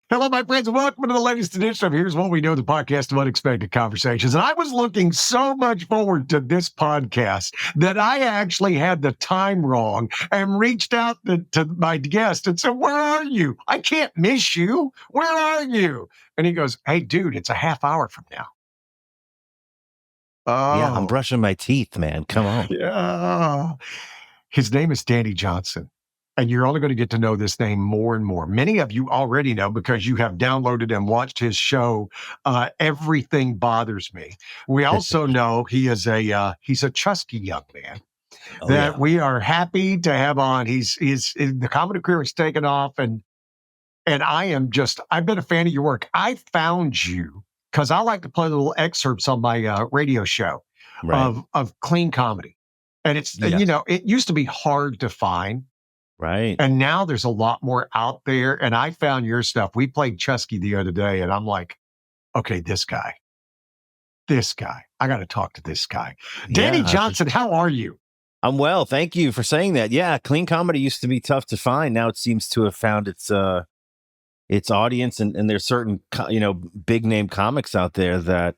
Hello, my friends, and welcome to the latest edition of Here's What We Know, the podcast of unexpected conversations. And I was looking so much forward to this podcast that I actually had the time wrong and reached out to my guest and said, "Where are you? I can't miss you. Where are you?" And he goes, "Hey, dude, it's a half hour from now." Yeah, I'm Oh, brushing my teeth, man. Come on. yeah. His name is Danny Johnson. And you're only going to get to know this name more and more. Many of you already know because you have downloaded and watched his show, Everything Bothers Me. We also know he's a chusky young man Oh, that yeah. we are happy to have on. He's the comedy career is taken off, and I've been a fan of your work. I found you because I like to play little excerpts on my radio show Right. of clean comedy. And it's, Yes. it used to be hard to find. Right. And now there's a lot more out there. And I found your stuff. We played Chusky the other day, and I'm like, okay, this guy, I got to talk to this guy. Danny Yeah. Johnson, how are you? I'm well. Thank you for saying that. Yeah, clean comedy used to be tough to find. Now it seems to have found its audience, and there's certain big name comics out there that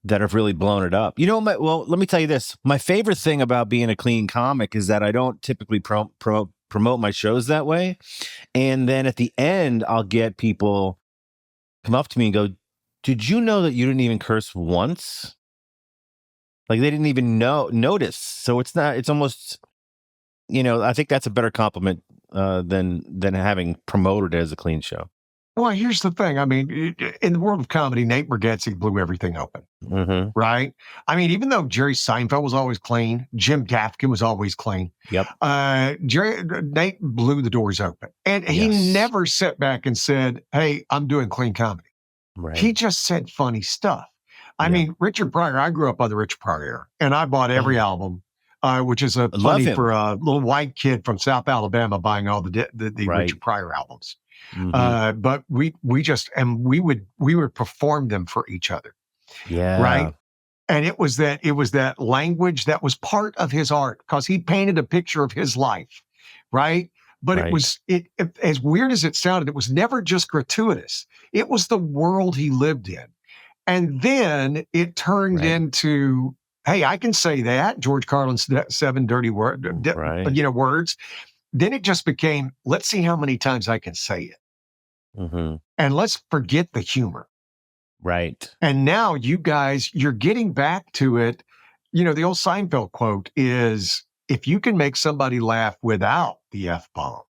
have really blown it up. Well, let me tell you this. My favorite thing about being a clean comic is that I don't typically promote my shows that way. And then at the end, I'll get people come up to me and go, "Did you know that you didn't even curse once?" Like they didn't even notice. So it's almost, I think that's a better compliment than having promoted it as a clean show. Well, here's the thing. I mean, in the world of comedy, Nate Bargatze blew everything open, Mm-hmm. right? I mean, even though Jerry Seinfeld was always clean, Jim Gaffigan was always clean. Yep. Nate blew the doors open, and he Yes. never sat back and said, "Hey, I'm doing clean comedy." Right. He just said funny stuff. I Yeah. mean, Richard Pryor, I grew up on the Richard Pryor era, and I bought every album, which is love funny him. for a little white kid from South Alabama buying all the Right. Richard Pryor albums. Mm-hmm. But we would perform them for each other, Yeah. right? And it was that language that was part of his art because he painted a picture of his life, right? But Right. it as weird as it sounded, it was never just gratuitous. It was the world he lived in. And then it turned Right. into, hey, I can say that, George Carlin's 7 dirty words. Then it just became, let's see how many times I can say it. Mm-hmm. And let's forget the humor. Right. And now you guys, you're getting back to it. The old Seinfeld quote is, if you can make somebody laugh without the F-bomb,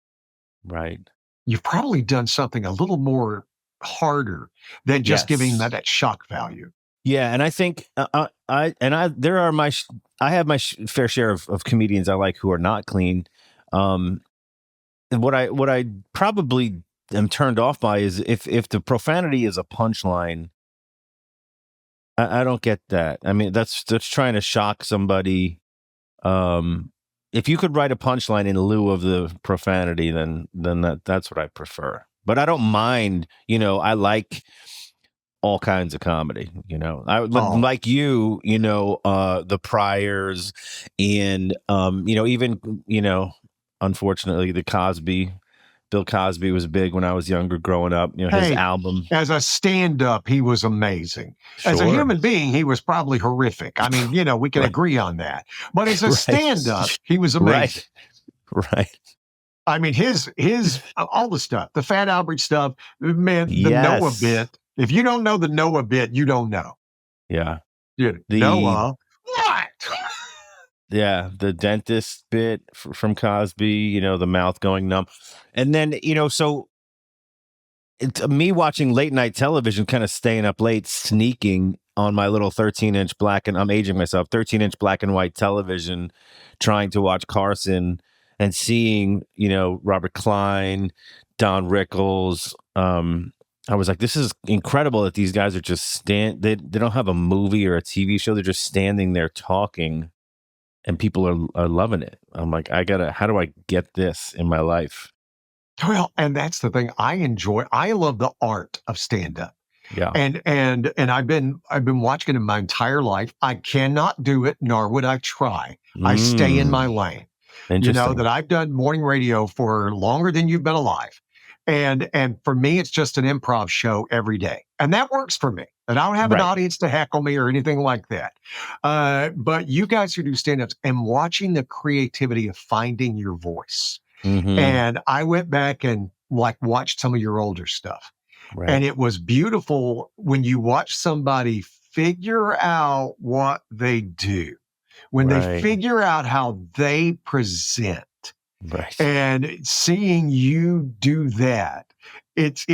Right. you've probably done something a little more harder than just giving that shock value. Yeah, and I think I have my fair share of comedians I like who are not clean. And what I probably am turned off by is if the profanity is a punchline. I don't get that. I mean, that's trying to shock somebody. If you could write a punchline in lieu of the profanity, then that's what I prefer. But I don't mind. I like all kinds of comedy. I would like the Pryors and even unfortunately the Bill Cosby was big when I was younger growing up. His album. As a stand-up, he was amazing. Sure. As a human being, he was probably horrific. I mean, we can agree on that. But as a stand-up, he was amazing. Right. I mean, his all the stuff, the Fat Albert stuff, man, the Noah bit. If you don't know the Noah bit, you don't know. Yeah. Noah, what? Yeah, the dentist bit from Cosby, the mouth going numb. And then, so it's me watching late night television, kind of staying up late, sneaking on my little 13-inch I'm aging myself, 13-inch black and white television, trying to watch Carson and seeing, Robert Klein, Don Rickles. I was like, this is incredible that these guys are just they don't have a movie or a TV show. They're just standing there talking. And people are loving it. I'm like, how do I get this in my life? Well, and that's the thing I love the art of stand-up. Yeah. And I've been watching it my entire life. I cannot do it, nor would I try. I stay in my lane. That I've done morning radio for longer than you've been alive. And for me, it's just an improv show every day. And that works for me. And I don't have an Right. audience to heckle me or anything like that. But you guys who do stand-ups and watching the creativity of finding your voice. Mm-hmm. And I went back and like watched some of your older stuff. Right. And it was beautiful when you watch somebody figure out what they do, when they Right. figure out how they present, Right. and seeing you do that. It's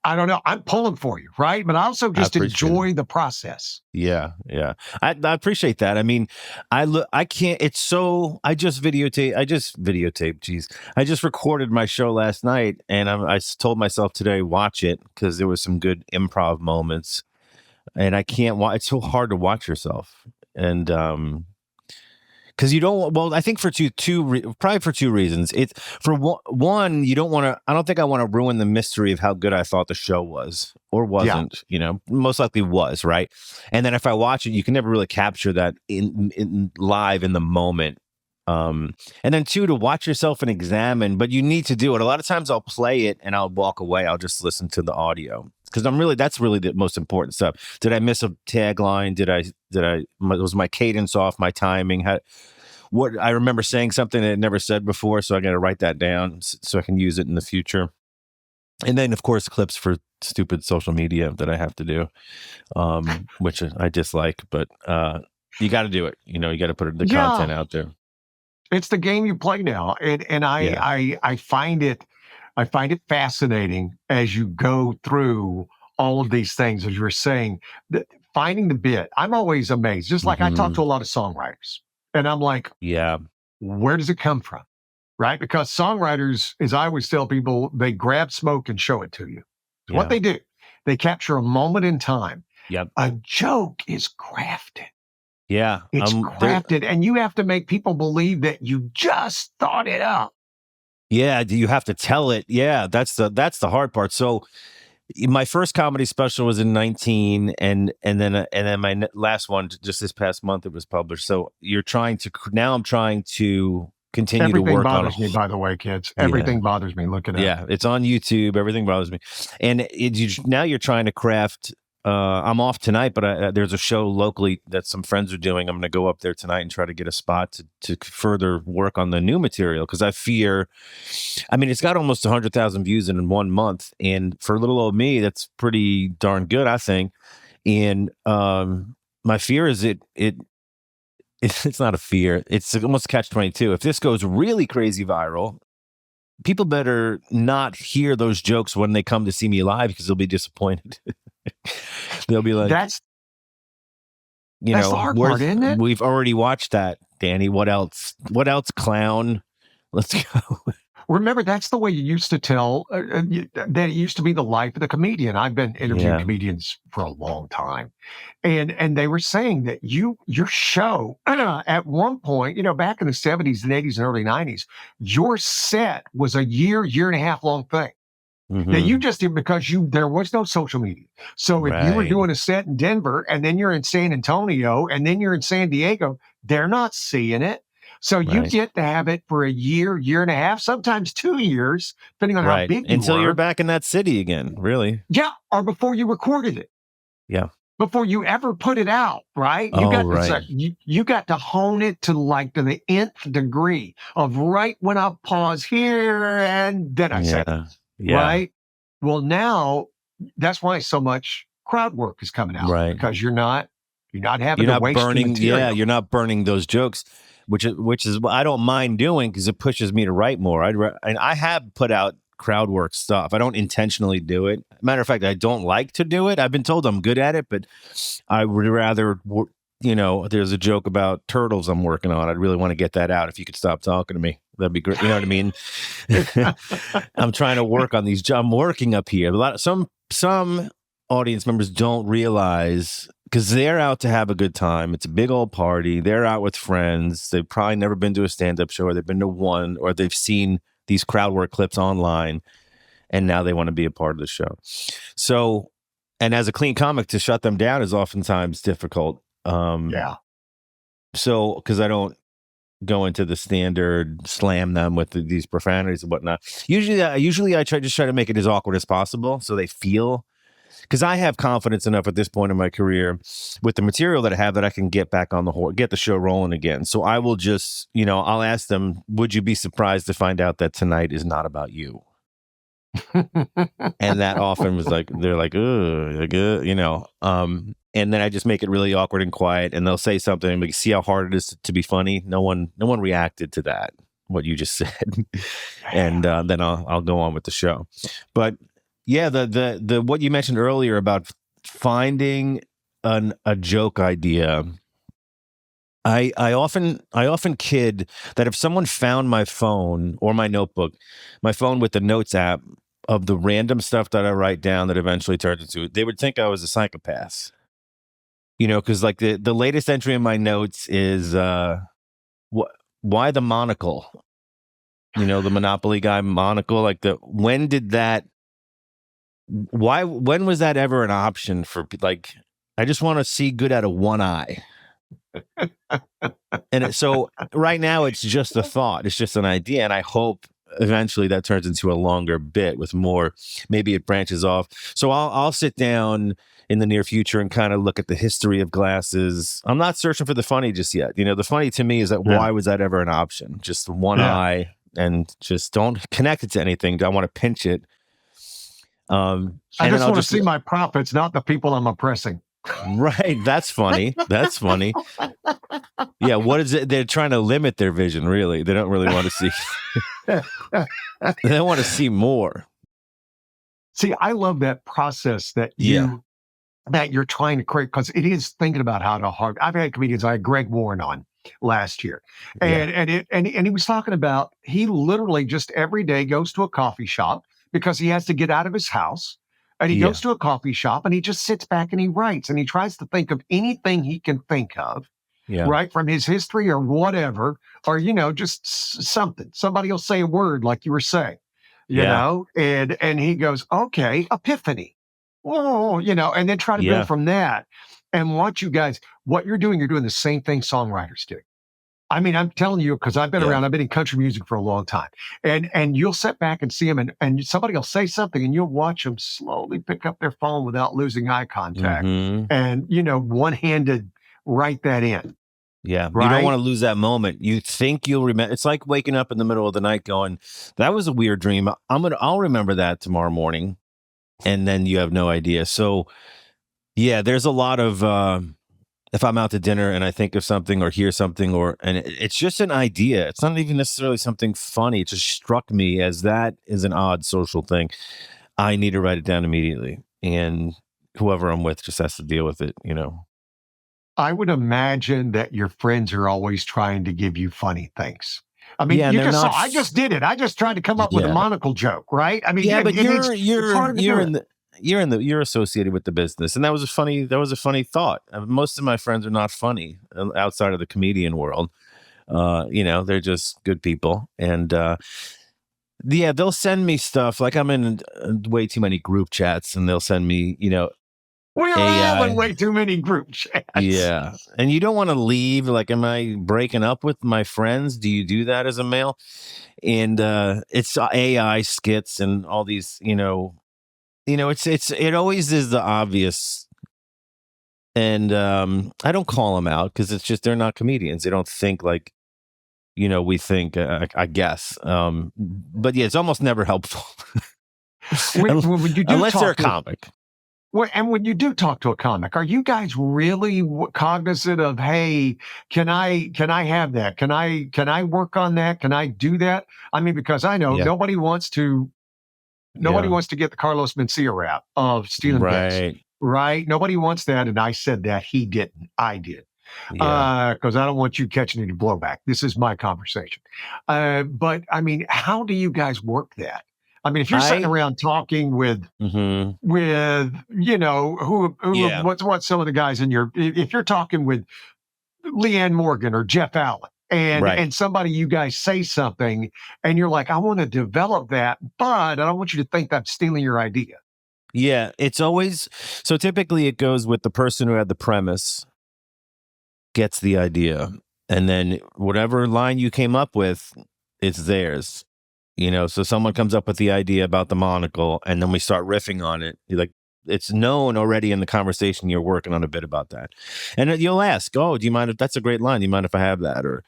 I don't know. I'm pulling for you, right? But I also just appreciate it. enjoy the process. Yeah. I appreciate that. I mean, I can't. It's so. I just videotaped. Geez, I just recorded my show last night, and I told myself today watch it because there was some good improv moments, and I can't watch. It's so hard to watch yourself, and because you don't. Well, I think for probably for two reasons. It's for one, you don't want to. I don't think I want to ruin the mystery of how good I thought the show was or wasn't. You know, most likely was, right. And then if I watch it, you can never really capture that in live in the moment. And then two, to watch yourself and examine, but you need to do it. A lot of times I'll play it and I'll walk away. I'll just listen to the audio because that's really the most important stuff. Did I miss a tagline? Was my cadence off? My timing? What I remember saying something that I never said before, so I got to write that down so I can use it in the future. And then, of course, clips for stupid social media that I have to do, which I dislike. But you got to do it. You know, you got to put the content out there. It's the game you play now, and I find it fascinating as you go through all of these things. As you're saying, finding the bit. I'm always amazed. Just like I talk to a lot of songwriters, and I'm like, where does it come from? Right? Because songwriters, as I always tell people, they grab smoke and show it to you. What they do, they capture a moment in time. Yep. A joke is crafted. Yeah. It's crafted, and you have to make people believe that you just thought it up. Yeah, you have to tell it. Yeah, that's the hard part. So my first comedy special was in 19, and then my last one just this past month it was published. So I'm trying to continue to work on it. Everything bothers me, by the way, kids. Everything bothers me. Look at it. Yeah, it's on YouTube. Everything bothers me, and now you're trying to craft. I'm off tonight, but there's a show locally that some friends are doing. I'm going to go up there tonight and try to get a spot to further work on the new material because I fear. I mean, it's got almost 100,000 views in 1 month, and for little old me, that's pretty darn good, I think. And my fear is it's not a fear. It's almost catch-22. If this goes really crazy viral, people better not hear those jokes when they come to see me live because they'll be disappointed. They'll be like, that's the hard part, isn't it? We've already watched that, Danny. What else? Clown? Let's go. Remember, that's the way you used to tell that it used to be the life of the comedian. I've been interviewing comedians for a long time. And they were saying that your show, at one point, back in the 70s and 80s and early 90s, your set was a year and a half long thing. Mm-hmm. That you just did because there was no social media. So if you were doing a set in Denver and then you're in San Antonio and then you're in San Diego, they're not seeing it. So you get to have it for a year and a half, sometimes 2 years, depending on how big you until were. You're back in that city again, really. Yeah, or before you recorded it. Yeah. Before you ever put it out, right? You got to hone it to the nth degree of right when I pause here and then I say it. Yeah. Right. Well, now that's why so much crowd work is coming out, right? Because you're not having to waste burning. Material. Yeah, you're not burning those jokes, which is what I don't mind doing because it pushes me to write more. And I have put out crowd work stuff. I don't intentionally do it. Matter of fact, I don't like to do it. I've been told I'm good at it, but I would rather. There's a joke about turtles I'm working on. I'd really want to get that out. If you could stop talking to me, that'd be great. You know what I mean? I'm trying to work on these. I'm working up here. Some audience members don't realize because they're out to have a good time. It's a big old party. They're out with friends. They've probably never been to a stand-up show, or they've been to one, or they've seen these crowd work clips online, and now they want to be a part of the show. So, and as a clean comic, to shut them down is oftentimes difficult. So, because I don't, go into the standard, slam them with these profanities and whatnot. Usually I try to make it as awkward as possible so they feel, because I have confidence enough at this point in my career with the material that I have that I can get back on the horse, get the show rolling again. So I will just, I'll ask them, would you be surprised to find out that tonight is not about you? And that often was like, they're like, oh, good, and then I just make it really awkward and quiet, and they'll say something and we see how hard it is to be funny. No one reacted to that, what you just said. And then I'll go on with the show. But yeah, the what you mentioned earlier about finding a joke idea. I often kid that if someone found my phone or my notebook, my phone with the notes app of the random stuff that I write down that eventually turns into, they would think I was a psychopath. Because like the latest entry in my notes is why the monocle? The Monopoly guy monocle. Like when was that ever an option for, like, I just want to see good out of one eye. And so right now it's just a thought, it's just an idea, and I hope eventually that turns into a longer bit with more, maybe it branches off. So I'll sit down in the near future and kind of look at the history of glasses. I'm not searching for the funny just yet. The funny to me is that why was that ever an option? Just one eye, and just don't connect it to anything. I want to pinch it. I just want to see my profits, not the people I'm oppressing. Right. That's funny. That's funny. Yeah. What is it? They're trying to limit their vision, really. They don't really want to see. They don't want to see more. See, I love that process that you're trying to create, because it is thinking about how to hard. I've had comedians. I had Greg Warren on last year, and he was talking about, he literally just every day goes to a coffee shop because he has to get out of his house. And he goes to a coffee shop and he just sits back and he writes, and he tries to think of anything he can think of, right, from his history or whatever, or, just something. Somebody will say a word like you were saying, you know, and he goes, okay, epiphany. Oh, and then try to build from that. And what you're doing, you're doing the same thing songwriters do. I mean, I'm telling you, because I've been around, I've been in country music for a long time. And you'll sit back and see them, and somebody will say something, and you'll watch them slowly pick up their phone without losing eye contact. And, one-handed write that in. Yeah. Right? You don't want to lose that moment. You think you'll remember. It's like waking up in the middle of the night going, that was a weird dream. I'll remember that tomorrow morning. And then you have no idea. So yeah, there's a lot of, if I'm out to dinner and I think of something or hear something, and it's just an idea. It's not even necessarily something funny. It just struck me as that is an odd social thing. I need to write it down immediately. And whoever I'm with just has to deal with it, I would imagine that your friends are always trying to give you funny things. I mean, I just did it. I just tried to come up with a monocle joke, right? I mean, but you're associated with the business, and that was a funny thought. Most of my friends are not funny outside of the comedian world. They're just good people, and they'll send me stuff. Like, I'm in way too many group chats, and they'll send me, we're all in way too many group chats. Yeah, and you don't want to leave. Like, am I breaking up with my friends? Do you do that as a male? And it's AI skits and all these, it always is the obvious. And I don't call them out because it's just, they're not comedians. They don't think like, we think, I guess. But yeah, it's almost never helpful. Unless they're a comic. Well, and when you do talk to a comic, are you guys really cognizant of, hey, can I have that? Can I work on that? Can I do that? I mean, because I know nobody wants to get the Carlos Mencia rap of stealing bits, right? Nobody wants that. And I said that, he didn't. I did. Because I don't want you catching any blowback. This is my conversation. But I mean, how do you guys work that? I mean, if you're sitting around talking with what's some of the guys if you're talking with Leanne Morgan or Jeff Allen, and somebody, you guys say something and you're like, I want to develop that, but I don't want you to think I'm stealing your idea. Yeah, it's always, so typically it goes with the person who had the premise gets the idea. And then whatever line you came up with, it's theirs. So someone comes up with the idea about the monocle, and then we start riffing on it. You're like, it's known already in the conversation you're working on a bit about that. And then you'll ask, oh, do you mind if that's a great line? Do you mind if I have that? Or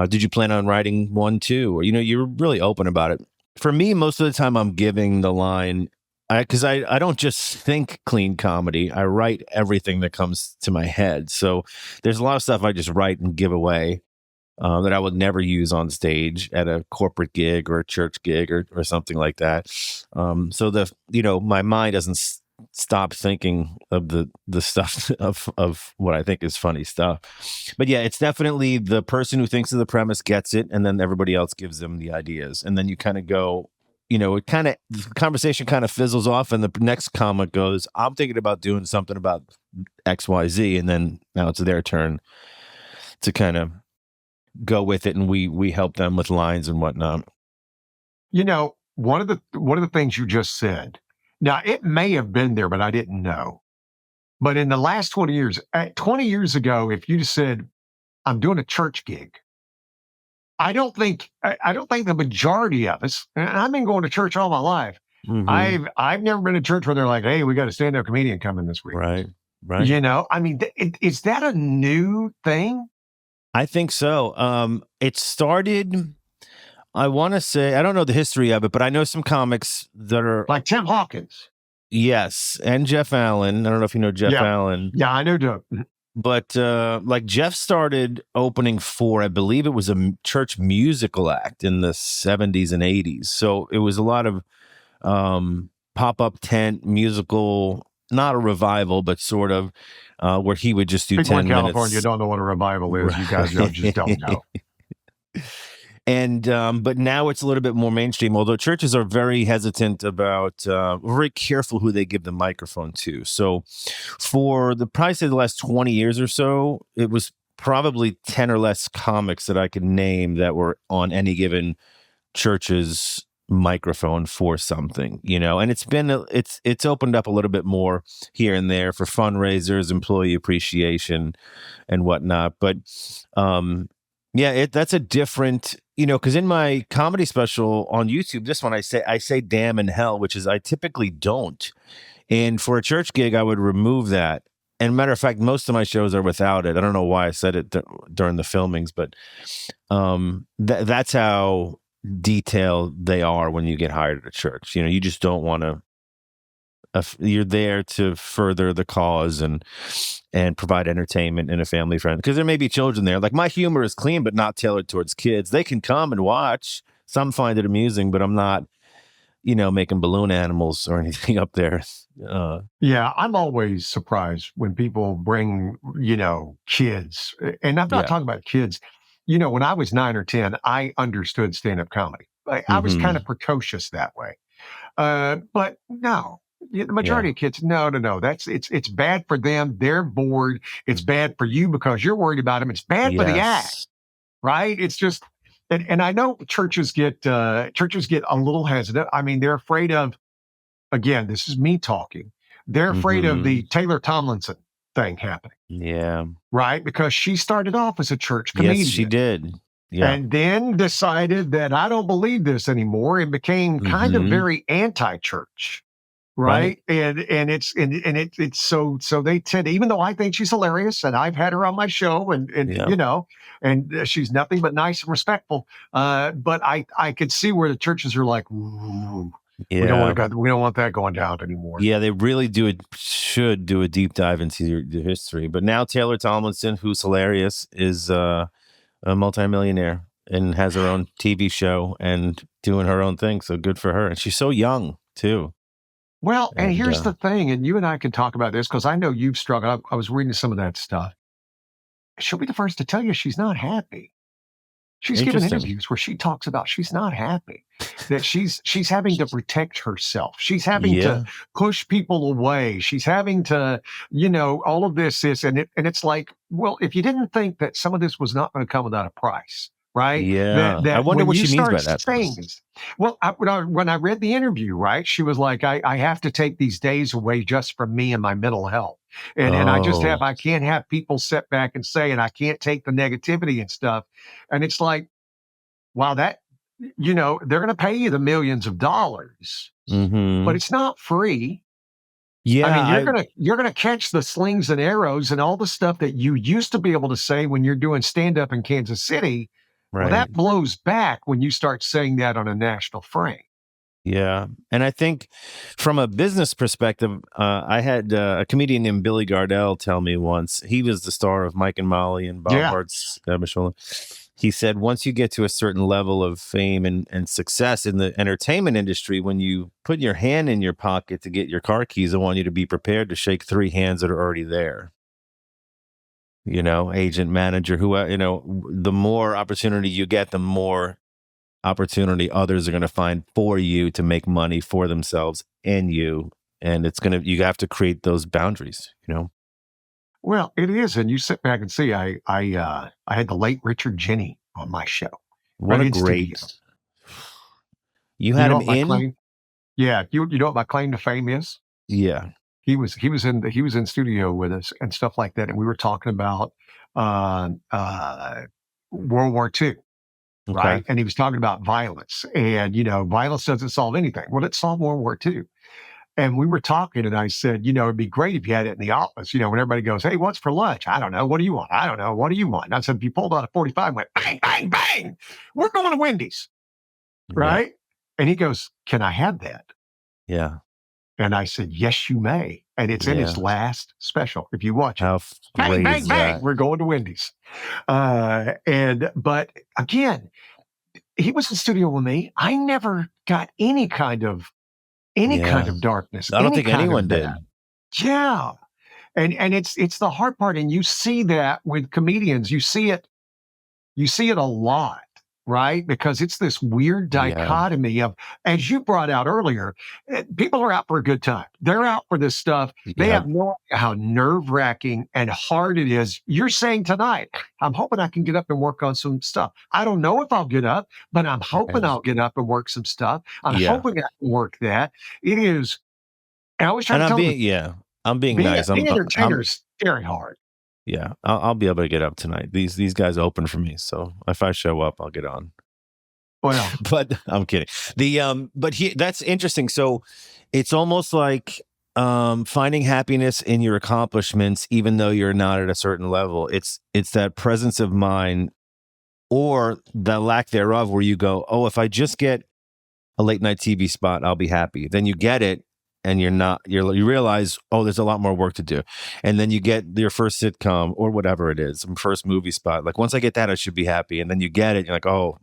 did you plan on writing one too? Or, you're really open about it. For me, most of the time I'm giving the line, because I don't just think clean comedy. I write everything that comes to my head. So there's a lot of stuff I just write and give away. That I would never use on stage at a corporate gig or a church gig or something like that. So my mind doesn't stop thinking of the stuff of what I think is funny stuff. But yeah, it's definitely the person who thinks of the premise gets it, and then everybody else gives them the ideas, and then you kind of go. The conversation kind of fizzles off, and the next comic goes, "I'm thinking about doing something about XYZ," and then now it's their turn to kind of go with it, and we help them with lines and whatnot. One of the things you just said, now it may have been there, but I didn't know. But in the last 20 years, 20 years ago, if you just said, I'm doing a church gig, I don't think the majority of us, and I've been going to church all my life. Mm-hmm. I've never been to church where they're like, hey, we got a stand-up comedian coming this week. Right. Is that a new thing? I think so. It started, I want to say, I don't know the history of it, but I know some comics that are... Like Tim Hawkins. Yes, and Jeff Allen. I don't know if you know Jeff Allen. Yeah, I know Jeff. But like Jeff started opening for, I believe it was a church musical act in the 70s and 80s. So it was a lot of pop-up tent musical, not a revival, but sort of, where he would just do People 10 in minutes. California don't know what a revival is. Right. You guys just don't know. And but now it's a little bit more mainstream, although churches are very hesitant about, very careful who they give the microphone to. So for probably say the last 20 years or so, it was probably 10 or less comics that I could name that were on any given church's microphone for something, and it's opened up a little bit more here and there for fundraisers, employee appreciation and whatnot. But that's a different, because in my comedy special on YouTube, this one I say damn and hell, which is I typically don't. And for a church gig, I would remove that. And matter of fact, most of my shows are without it. I don't know why I said it during the filmings, but that's how detailed they are when you get hired at a church. You just don't want to. You're there to further the cause and provide entertainment and a family friend, because there may be children there. Like, my humor is clean, but not tailored towards kids. They can come and watch. Some find it amusing, but I'm not, making balloon animals or anything up there. Yeah, I'm always surprised when people bring, kids, and I'm not talking about kids. When I was 9 or 10, I understood stand-up comedy. I was kind of precocious that way. But no, the majority of kids, no. It's bad for them. They're bored. It's bad for you because you're worried about them. It's bad for the act, right? It's just, and I know churches get a little hesitant. I mean, they're afraid of, again, this is me talking. They're afraid of the Taylor Tomlinson thing happening. Yeah. Right? Because she started off as a church comedian. Yes, she did. Yeah. And then decided that I don't believe this anymore and became kind of very anti-church. Right. And it's so they tend to, even though I think she's hilarious and I've had her on my show and and she's nothing but nice and respectful. But I could see where the churches are like, ooh, we don't want that going down anymore. Yeah, they really should do a deep dive into the history. But now Taylor Tomlinson, who's hilarious, is a multimillionaire and has her own TV show and doing her own thing. So good for her. And she's so young too. Well, and here's the thing, and you and I can talk about this because I know you've struggled. I was reading some of that stuff. She'll be the first to tell you she's not happy. She's given interviews where she talks about she's not happy, that she's having to protect herself. She's having to push people away. She's having to, all of this, and it's like, well, if you didn't think that some of this was not going to come without a price, right? Yeah. I That wonder when what you she means start by that. saying this, well, when I read the interview, right, she was like, I have to take these days away just from me and my mental health. And Oh, I can't have people sit back and say, and I can't take the negativity and stuff. And it's like, wow, that, they're going to pay you the millions of dollars, but hmm, it's not free. I yeah. mean, you're gonna catch the slings and arrows and all the stuff that you used to be able to say when you're doing stand up in Kansas City. Well, Right. that blows back when you start saying that on a national frame. Yeah. And I think from a business perspective, I had a comedian named Billy Gardell tell me once, he was the star of Mike and Molly and Bob Yeah. Hart's Mishola. He said, once you get to a certain level of fame and success in the entertainment industry, when you put your hand in your pocket to get your car keys, I want you to be prepared to shake three hands that are already there. Agent, manager, who, the more opportunity you get, the more opportunity others are going to find for you to make money for themselves and you. And you have to create those boundaries. Well, it is, and you sit back and see. I had the late Richard Jenny on my show, What right a in studio. great, you You had know him what my in. claim? Yeah, you know what my claim to fame is? Yeah. He was in studio with us and stuff like that, and we were talking about uh, uh, World War II. Okay. Right? And he was talking about violence and, violence doesn't solve anything. Well, it solved World War II. And we were talking and I said, it'd be great if you had it in the office, when everybody goes, hey, what's for lunch? I don't know. What do you want? I don't know. What do you want? And I said, if you pulled out a 45 and went bang, bang, bang, we're going to Wendy's. Yeah. Right. And he goes, can I have that? Yeah. And I said, yes, you may. And it's in his Yeah. last special. If you watch it, How bang, great bang, is bang, that? we're going to Wendy's. But again, he was in studio with me. I never got any kind of Yeah. darkness, I don't any think kind anyone of did. bad. Yeah. And it's the hard part. And you see that with comedians. You see it a lot, right? Because it's this weird Yeah. dichotomy of, as you brought out earlier, people are out for a good time. They're out for this stuff. They Yeah. have no idea how nerve-wracking and hard it is. You're saying tonight, I'm hoping I can get up and work on some stuff. I don't know if I'll get up, but I'm hoping I'll get up and work some stuff. I'm Yeah. hoping I can work that. It is, I always try And to tell them, I'm being nice. being an I'm entertainer is very hard. Yeah, I'll be able to get up tonight. These guys open for me, so if I show up, I'll get on. Well, But I'm kidding. That's interesting. So it's almost like finding happiness in your accomplishments, even though you're not at a certain level. It's that presence of mind or the lack thereof, where you go, oh, if I just get a late night TV spot, I'll be happy. Then you get it. And you realize, oh, there's a lot more work to do. And then you get your first sitcom or whatever it is, first movie spot. Like, once I get that, I should be happy. And then you get it. You're like, oh,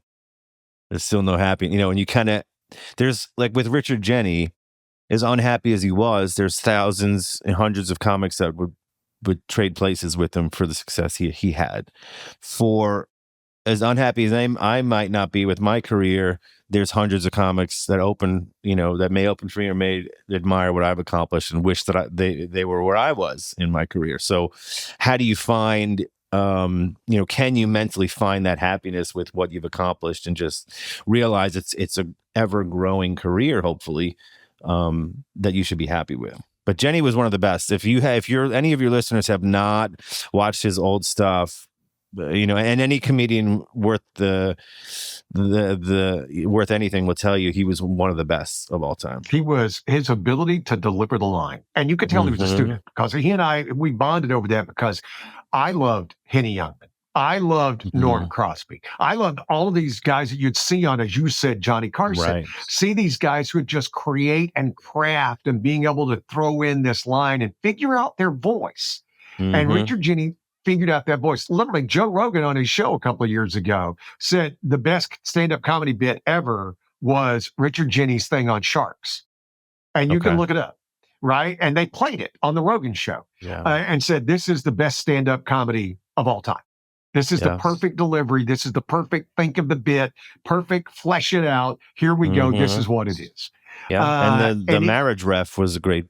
there's still no happy, and you kind of, there's like with Richard Jenny, as unhappy as he was, there's thousands and hundreds of comics that would trade places with him for the success he had. For as unhappy as I might not be with my career, there's hundreds of comics that that may open for me or may admire what I've accomplished and wish that they were where I was in my career. So how do you find, can you mentally find that happiness with what you've accomplished and just realize it's a ever growing career, hopefully, that you should be happy with. But Jenny was one of the best. If any of your listeners have not watched his old stuff, and any comedian worth the worth anything will tell you he was one of the best of all time. His ability to deliver the line, and you could tell he was a student, because he and I, we bonded over that, because I loved Henny Youngman. I loved Norton Crosby. I loved all of these guys that you'd see on, as you said, Johnny Carson. Right. See these guys who would just create and craft and being able to throw in this line and figure out their voice. And Richard Jenny figured out that voice. Literally, Joe Rogan on his show a couple of years ago said the best stand-up comedy bit ever was Richard Jenny's thing on sharks. And you can look it up, right? And they played it on the Rogan show, and said, this is the best stand-up comedy of all time. This is the perfect delivery. This is the perfect think of the bit, perfect flesh it out. Here we go. This is what it is. Yeah. And the marriage ref was a great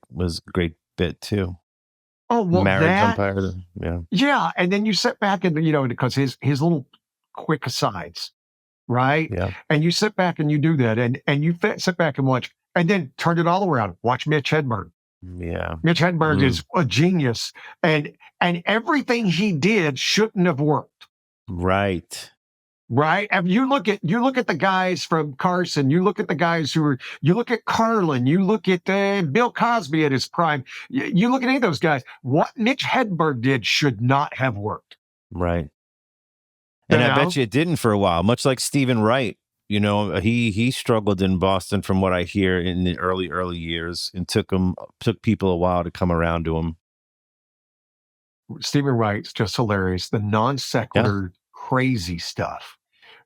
bit too. Oh, well, marriage umpire. Yeah. Yeah. And then you sit back and, because his little quick asides, right? Yeah. And you sit back and you do that, and you sit back and watch, and then turn it all around. Watch Mitch Hedberg. Yeah. Mitch Hedberg is a genius, and everything he did shouldn't have worked. Right. Right. And you look at the guys from Carson, you look at the guys you look at Carlin, you look at Bill Cosby at his prime, you look at any of those guys. What Mitch Hedberg did should not have worked. Right. And I bet you it didn't for a while, much like Stephen Wright. You know, he struggled in Boston from what I hear in the early years, and took people a while to come around to him. Stephen Wright's just hilarious. The non sequitur crazy stuff.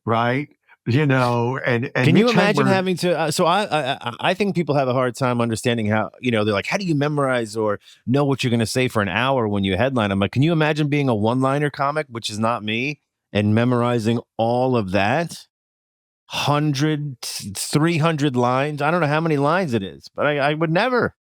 Right. You know, and can you imagine having to? So I think people have a hard time understanding how, you know, they're like, how do you memorize or know what you're going to say for an hour when you headline? I'm like, can you imagine being a one-liner comic, which is not me, and memorizing all of that? 100, 300 lines. I don't know how many lines it is, but I would never.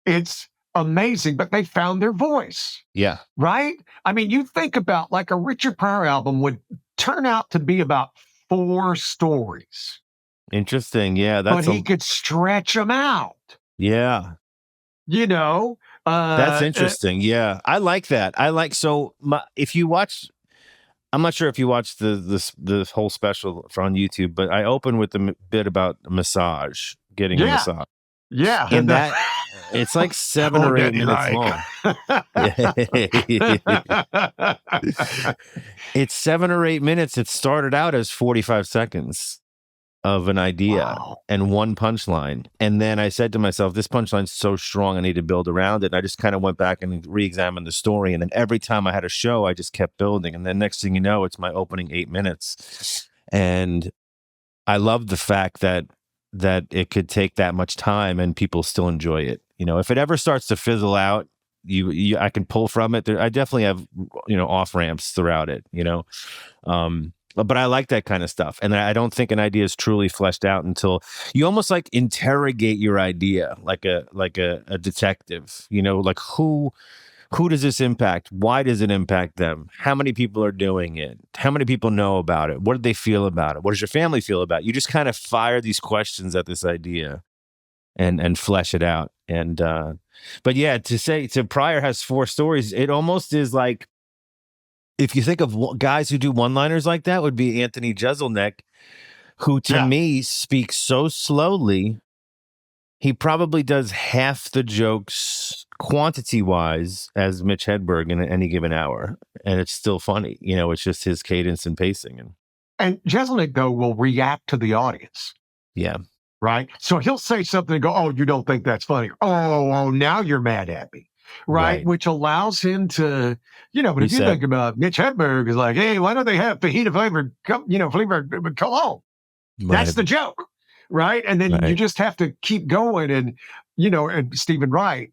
It's amazing, but they found their voice. Yeah. Right. I mean, you think about like a Richard Pryor album would turn out to be about 4 stories. Interesting. Yeah. But he could stretch them out. Yeah. You know, that's interesting. Yeah. I like that. If you watch, I'm not sure if you watched the whole special on YouTube, but I open with the bit about massage, getting a massage. Yeah. And that it's like 7 or 8 minutes long. It's 7 or 8 minutes. It started out as 45 seconds of an idea and one punchline. And then I said to myself, this punchline's so strong, I need to build around it. And I just kind of went back and re-examined the story. And then every time I had a show, I just kept building. And then next thing you know, it's my opening 8 minutes. And I love the fact that it could take that much time and people still enjoy it. You know, if it ever starts to fizzle out, I can pull from it. I definitely have, you know, off ramps throughout it, you know. But I like that kind of stuff. And I don't think an idea is truly fleshed out until you almost like interrogate your idea like a detective, you know, like who does this impact? Why does it impact them? How many people are doing it? How many people know about it? What do they feel about it? What does your family feel about it? You just kind of fire these questions at this idea and flesh it out. And but yeah, to Pryor has 4 stories, it almost is like, if you think of guys who do one-liners like that, would be Anthony Jeselnik, who to me speaks so slowly. He probably does half the jokes quantity-wise as Mitch Hedberg in any given hour, and it's still funny. You know, it's just his cadence and pacing. And Jeselnik, though, will react to the audience. Yeah. Right? So he'll say something and go, oh, you don't think that's funny? Oh, now you're mad at me. Right? Which allows him to, you know, but if you think about Mitch Hedberg is like, hey, why don't they have fajita flavored, flavored cologne? That's the joke. Right? And then you just have to keep going. And, you know, and Stephen Wright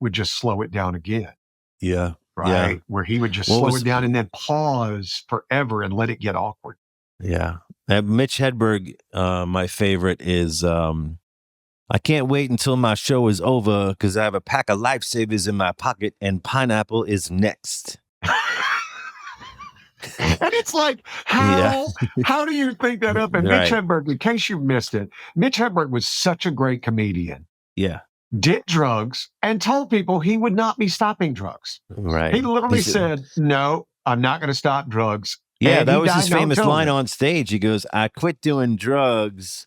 would just slow it down again. Yeah. Right? Yeah. Where he would just slow it down and then pause forever and let it get awkward. Yeah. Mitch Hedberg, my favorite is, I can't wait until my show is over because I have a pack of Lifesavers in my pocket and pineapple is next. And it's like, how do you think that up? And Mitch Hedberg, in case you missed it, Mitch Hedberg was such a great comedian. Yeah. Did drugs and told people he would not be stopping drugs. Right. He literally said, no, I'm not going to stop drugs. Yeah, that was his famous line on stage. He goes, I quit doing drugs.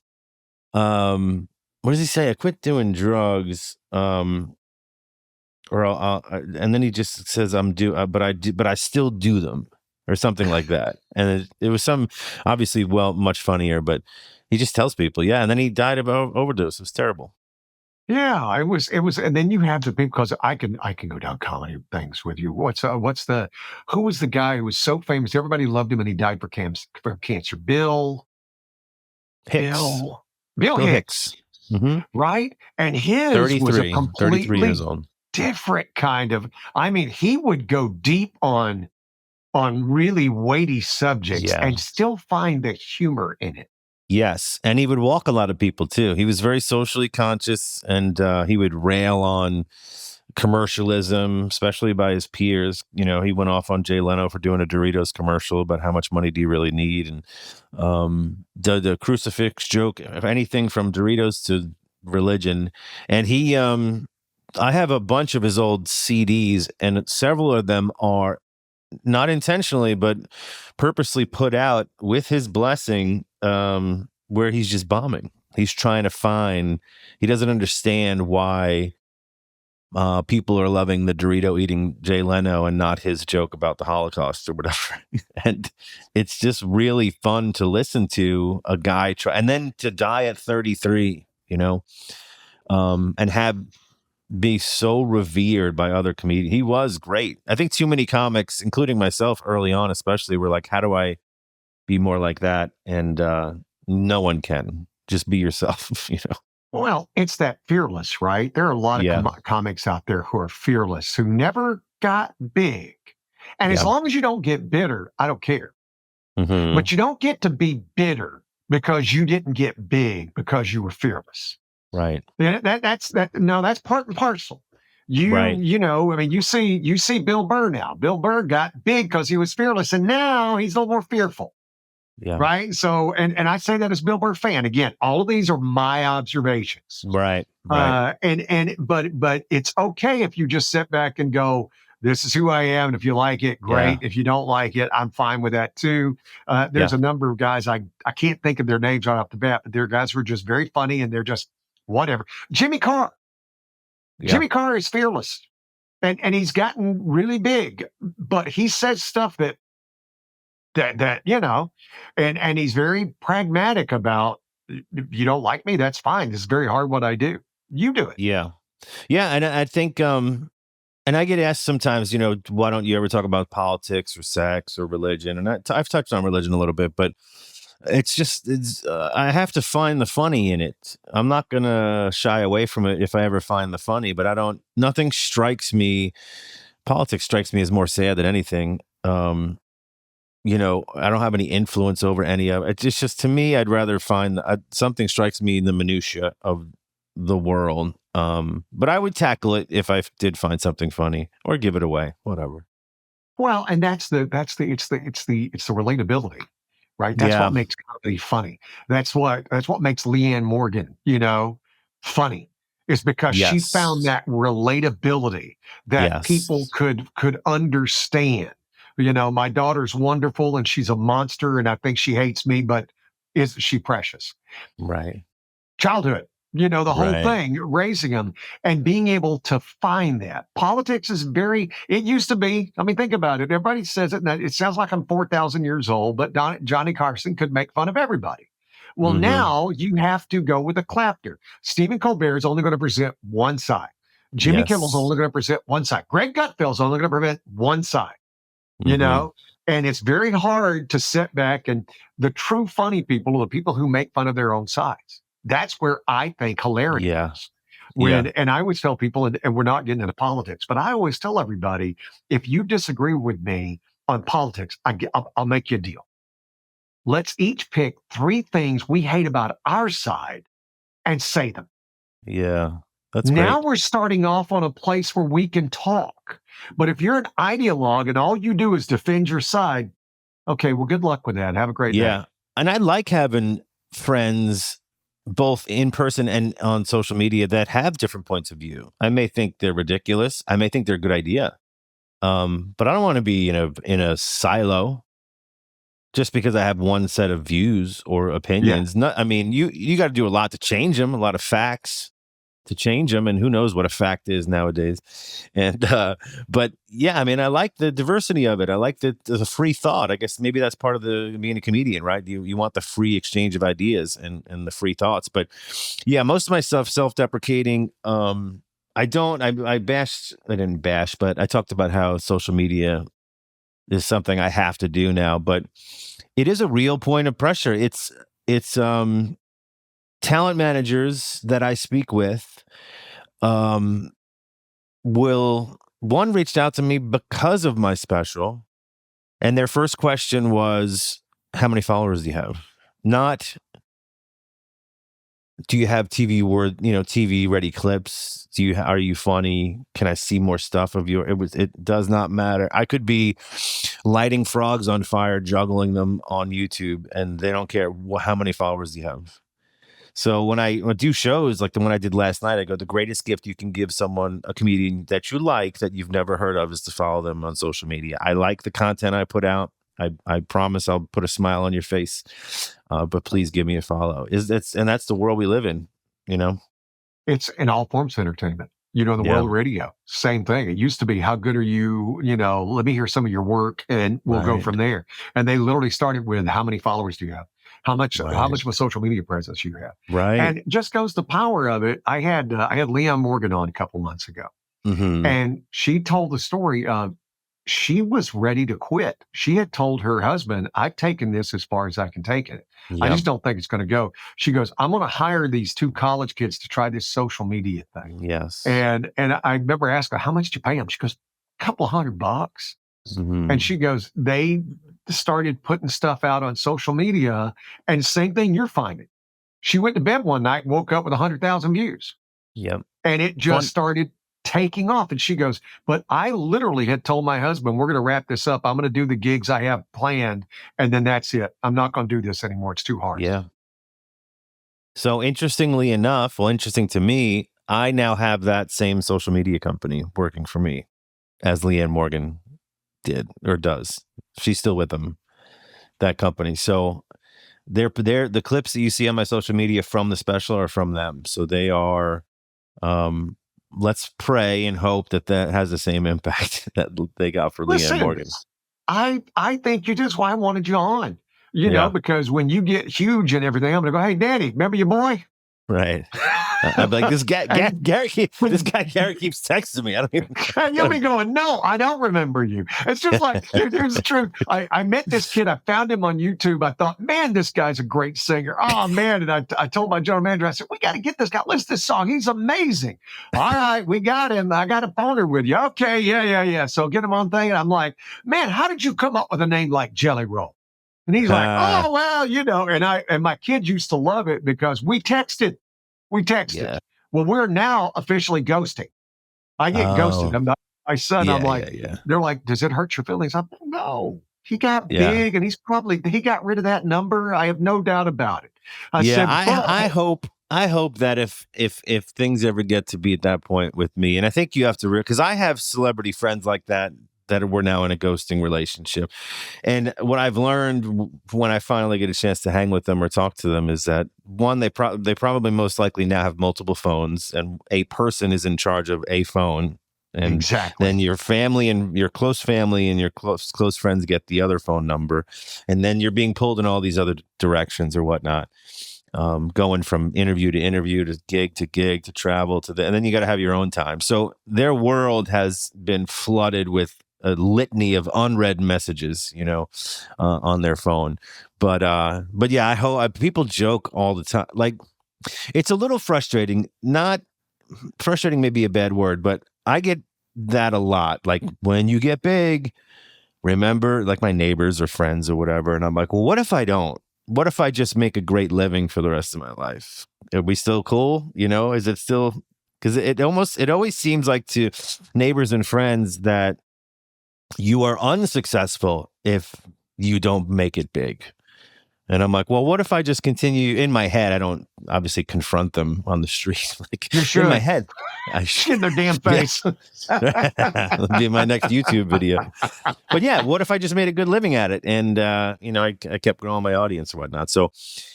What does he say? I quit doing drugs. And then he just says, but I still do them, or something like that. And it was obviously, much funnier, but he just tells people, and then he died of overdose. It was terrible. Yeah, it was, and then you have the people, because I can go down comedy things with you. Who was the guy who was so famous? Everybody loved him, and he died from cancer. Bill Hicks. Bill Hicks. Mm-hmm. Right? And his was a completely 33 years old. Different kind of, I mean, he would go deep on really weighty subjects and still find the humor in it. Yes. And he would walk a lot of people too. He was very socially conscious, and he would rail on commercialism, especially by his peers. He went off on Jay Leno for doing a Doritos commercial about how much money do you really need, and the crucifix joke, anything from Doritos to religion. And I have a bunch of his old CDs, and several of them are not intentionally, but purposely put out with his blessing, where he's just bombing. He's trying to find, he doesn't understand why people are loving the Dorito eating Jay Leno and not his joke about the Holocaust or whatever. And it's just really fun to listen to a guy try, and then to die at 33, and be so revered by other comedians. He was great. I think too many comics, including myself early on especially, were like, how do I be more like that? And no one can. Just be yourself. Well, it's that fearless, right? There are a lot of Yeah. comics out there who are fearless, who never got big. And as Yeah. long as you don't get bitter, I don't care. Mhm. But you don't get to be bitter because you didn't get big because you were fearless. Right. That's part and parcel. Right. You see Bill Burr now. Bill Burr got big because he was fearless, and now he's a little more fearful. Yeah. Right. So, and I say that as a Bill Burr fan. Again, all of these are my observations. Right. But it's okay if you just sit back and go, this is who I am. And if you like it, great. Yeah. If you don't like it, I'm fine with that too. There's a number of guys, I can't think of their names right off the bat, but they're guys who are just very funny and they're just whatever. Jimmy Carr. Yeah. Jimmy Carr is fearless and he's gotten really big, but he says stuff that and he's very pragmatic about, if you don't like me, that's fine. This is very hard what I do. You do it. Yeah. Yeah. And I think, and I get asked sometimes, why don't you ever talk about politics or sex or religion? And I've touched on religion a little bit, but I have to find the funny in it. I'm not going to shy away from it if I ever find the funny, but nothing strikes me. Politics strikes me as more sad than anything. I don't have any influence over any of it. It's just, to me, I'd rather find something strikes me in the minutia of the world. But I would tackle it if I did find something funny or give it away, whatever. Well, and it's the relatability, right? That's what makes comedy funny. That's what makes Leanne Morgan, funny. Is because she found that relatability that people could understand. My daughter's wonderful and she's a monster and I think she hates me, but is she precious? Right. Childhood, the whole thing, raising them and being able to find that. Politics is it used to be, think about it. Everybody says it, and it sounds like I'm 4,000 years old, but Johnny Carson could make fun of everybody. Well, now you have to go with a clapter. Stephen Colbert is only going to present one side. Jimmy Kimmel's only going to present one side. Greg Gutfeld's only going to present one side. And it's very hard to sit back, and the true funny people are the people who make fun of their own sides. That's where I think hilarity is. And I always tell people, and we're not getting into politics, but I always tell everybody, if you disagree with me on politics, I'll make you a deal. Let's each pick 3 things we hate about our side and say them. Yeah. That's now great. We're starting off on a place where we can talk. But if you're an ideologue and all you do is defend your side, okay, well, good luck with that. Have a great day. Yeah. And I like having friends both in person and on social media that have different points of view. I may think they're ridiculous. I may think they're a good idea. But I don't want to be in a silo just because I have one set of views or opinions. You got to do a lot to change them, a lot of facts to change them, and who knows what a fact is nowadays. And but yeah, I like the diversity of it. I like the free thought. I guess maybe that's part of being a comedian, right? You want the free exchange of ideas and the free thoughts. But yeah, most of my stuff self-deprecating. I didn't bash, but I talked about how social media is something I have to do now, but it is a real point of pressure. It's talent managers that I speak with reached out to me because of my special, and their first question was, how many followers do you have? Not, do you have TV ready clips? Are you funny? Can I see more stuff of your? It does not matter. I could be lighting frogs on fire, juggling them on YouTube, and they don't care how many followers you have. So when I do shows like the one I did last night, I go, the greatest gift you can give someone, a comedian that you like, that you've never heard of, is to follow them on social media. I like the content I put out. I promise I'll put a smile on your face, but please give me a follow. And that's the world we live in, you know? It's in all forms of entertainment. The Yeah. world of radio, same thing. It used to be, how good are you? Let me hear some of your work and we'll go Right. from there. And they literally started with, how many followers do you have? How much of a social media presence you have? Right. And it just goes the power of it. I had Leon Morgan on a couple months ago, Mhm. and she told the story of, she was ready to quit. She had told her husband, I've taken this as far as I can take it. I Yep. just don't think it's going to go. She goes, I'm going to hire these 2 college kids to try this social media thing. Yes. And I remember asking her, how much did you pay them? She goes, a couple $100. Mhm. And she goes, they started putting stuff out on social media, and same thing you're finding. She went to bed one night and woke up with 100,000 views, Yep. and it just started taking off. And she goes, but I literally had told my husband, we're going to wrap this up. I'm going to do the gigs I have planned, and then that's it. I'm not going to do this anymore. It's too hard. Yeah. So interesting to me, I now have that same social media company working for me as Leanne Morgan did or does. She's still with them, that company. So they're the clips that you see on my social media from the special are from them. So they are, let's pray and hope that has the same impact that they got for Listen, Leanne Morgan. I think that's why I wanted you on, Yeah. because when you get huge and everything, I'm going to go, hey, Danny, remember your boy? Right. I'm like, this guy Gary keeps texting me. I don't even. And you'll be going, no, I don't remember you. It's just like, here's the truth. I met this kid. I found him on YouTube. I thought, man, this guy's a great singer. Oh, man. And I told my general manager, I said, we got to get this guy. Listen to this song. He's amazing. All right, we got him. I got a phoner with you. Okay, yeah. So get him on thing. And I'm like, man, how did you come up with a name like Jelly Roll? And he's like, oh, well, and my kids used to love it because we texted. Yeah. Well, we're now officially ghosting. I get ghosted. I'm not, my son, I'm like, they're like, does it hurt your feelings? I'm like, no. He got big, and he got rid of that number. I have no doubt about it. I hope that if things ever get to be at that point with me, and I think you have to, because I have celebrity friends like that we're now in a ghosting relationship. And what I've learned when I finally get a chance to hang with them or talk to them is that, one, they probably most likely now have multiple phones, and a person is in charge of a phone. And exactly. Then your family and your close family and your close friends get the other phone number. And then you're being pulled in all these other directions or whatnot. Going from interview to gig to travel and then you got to have your own time. So their world has been flooded with a litany of unread messages, on their phone. But yeah, I hope people joke all the time. Like, it's a little frustrating. Not frustrating, may be a bad word, but I get that a lot. Like, when you get big, remember, like, my neighbors or friends or whatever. And I'm like, well, what if I don't? What if I just make a great living for the rest of my life? Are we still cool? Is it still, because it always seems like to neighbors and friends that you are unsuccessful if you don't make it big. And I'm like, well, what if I just continue in my head? I don't obviously confront them on the street. Like, in my head, I should in their damn face. That'll be my next YouTube video. But yeah, what if I just made a good living at it? And, I kept growing my audience or whatnot. So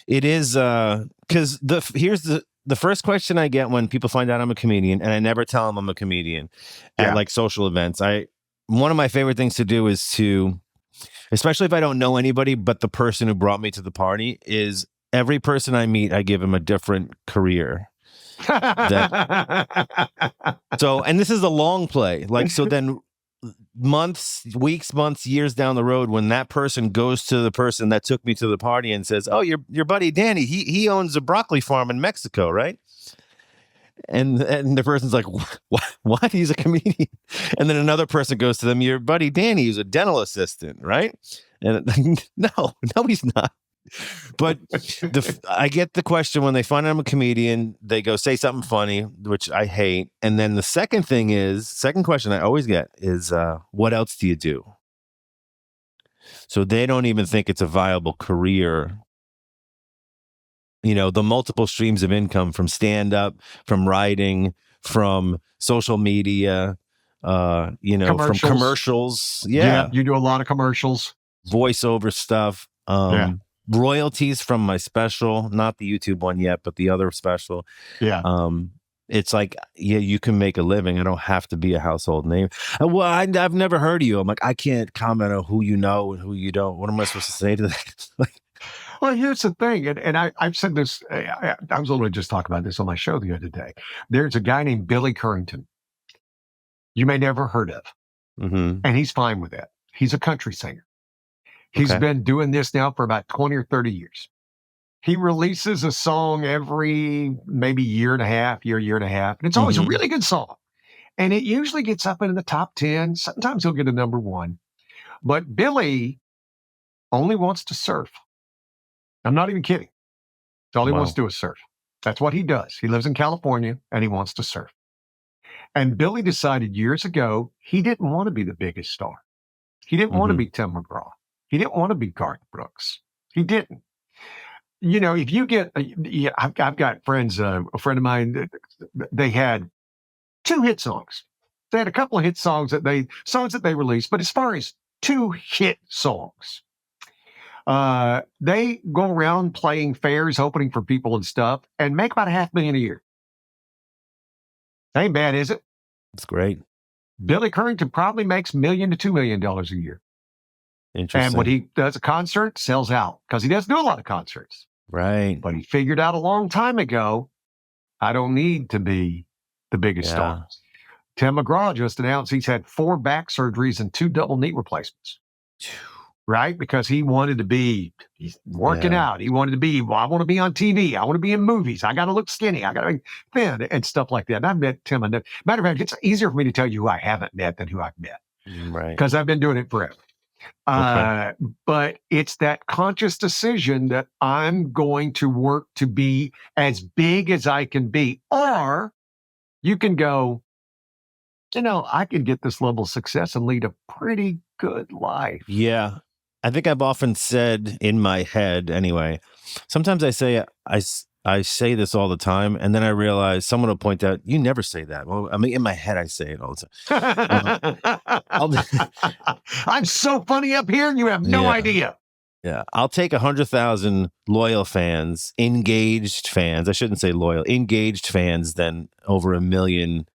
it is, because here's the first question I get when people find out I'm a comedian, and I never tell them I'm a comedian at like social events. One of my favorite things to do is to, especially if I don't know anybody but the person who brought me to the party, is every person I meet, I give him a different career. So, and this is a long play. Like, so then weeks, months, years down the road, when that person goes to the person that took me to the party and says, oh, your buddy Danny, he owns a broccoli farm in Mexico, right? And the person's like, what? He's a comedian. And then another person goes to them, your buddy Danny, who's a dental assistant, right? And no, he's not. But I get the question when they find out I'm a comedian, they go say something funny, which I hate. And then the second question I always get is, what else do you do? So they don't even think it's a viable career. You know, the multiple streams of income from stand up, from writing, from social media, from commercials. Yeah. You do a lot of commercials. Voiceover stuff. Royalties from my special, not the YouTube one yet, but the other special. Yeah. It's like, you can make a living. I don't have to be a household name. Well, I've never heard of you. I'm like, I can't comment on who you know and who you don't. What am I supposed to say to that? Well, here's the thing, and I've said this. I was literally just talking about this on my show the other day. There's a guy named Billy Currington. You may never heard of, and he's fine with that. He's a country singer. He's been doing this now for about 20 or 30 years. He releases a song every maybe year and a half, and it's always a really good song. And it usually gets up into the top 10. Sometimes he'll get a number 1. But Billy only wants to surf. I'm not even kidding. All he wants to do is surf. That's what he does. He lives in California and he wants to surf. And Billy decided years ago he didn't want to be the biggest star. He didn't want to be Tim McGraw. He didn't want to be Garth Brooks. He didn't. You know, if you get, I've got friends, a friend of mine, they had 2 hit songs. They had a couple of hit songs that they released, but as far as 2 hit songs, they go around playing fairs, opening for people and stuff, and make about $500,000 a year. Ain't bad, is it? That's great. Billy Currington probably makes $1 million to $2 million a year. Interesting. And when he does a concert, sells out because he doesn't do a lot of concerts. Right. But he figured out a long time ago, I don't need to be the biggest star. Tim McGraw just announced he's had 4 back surgeries and 2 double knee replacements. Right? Because he wanted to be working out. He wanted to be, I want to be on TV. I want to be in movies. I got to look skinny. I got to be thin and stuff like that. And I've met Tim. Matter of fact, it's easier for me to tell you who I haven't met than who I've met. Right. Because I've been doing it forever. But it's that conscious decision that I'm going to work to be as big as I can be. Or you can go, I can get this level of success and lead a pretty good life. Yeah. I think I've often said in my head anyway, sometimes I say this all the time, and then I realize someone will point out, you never say that. Well, I mean, in my head, I say it all the time. I'm so funny up here, and you have no idea. Yeah. I'll take 100,000 loyal fans, engaged fans. I shouldn't say loyal, engaged fans than over 1 million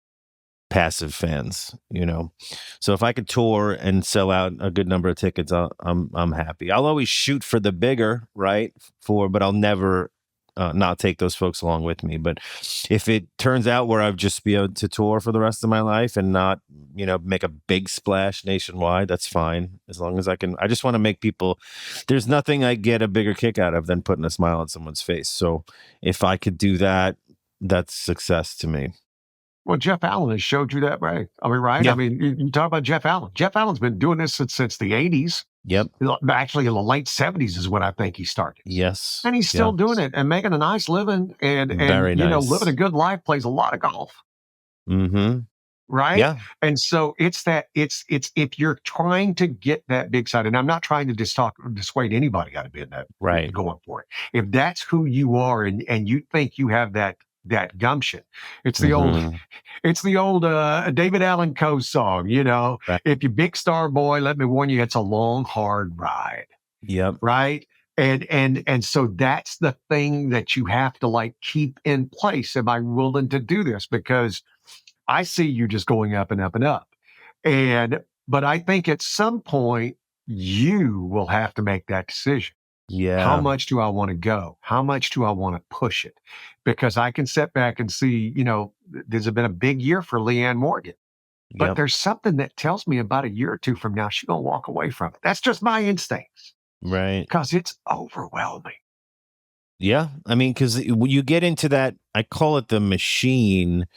passive fans, So if I could tour and sell out a good number of tickets, I'm happy. I'll always shoot for the bigger, right? But I'll never not take those folks along with me. But if it turns out where I've just be able to tour for the rest of my life and not, make a big splash nationwide, that's fine. As long as I can. I just want to make people. There's nothing I get a bigger kick out of than putting a smile on someone's face. So if I could do that, that's success to me. Well, Jeff Allen has showed you that, right? I mean, right? Yeah. I mean, you talk about Jeff Allen. Jeff Allen's been doing this since the 80s. Yep. Actually, in the late 70s is when I think he started. Yes. And he's still doing it and making a nice living and Very nice. living a good life, plays a lot of golf. Mm-hmm. Right? Yeah. And so it's if you're trying to get that big side, and I'm not trying to dissuade anybody out of being that, right, going for it. If that's who you are and you think you have that gumption, it's the old David Allan Coe song, right. If you're big star boy, let me warn you, it's a long, hard ride. Yep. Right. And so that's the thing that you have to keep in place. Am I willing to do this? Because I see you just going up and up and up. But I think at some point you will have to make that decision. Yeah. How much do I want to go? How much do I want to push it? Because I can sit back and see, there's been a big year for Leanne Morgan. But there's something that tells me about a year or two from now, she's going to walk away from it. That's just my instincts. Right. Because it's overwhelming. Yeah. I mean, because you get into that, I call it the machine.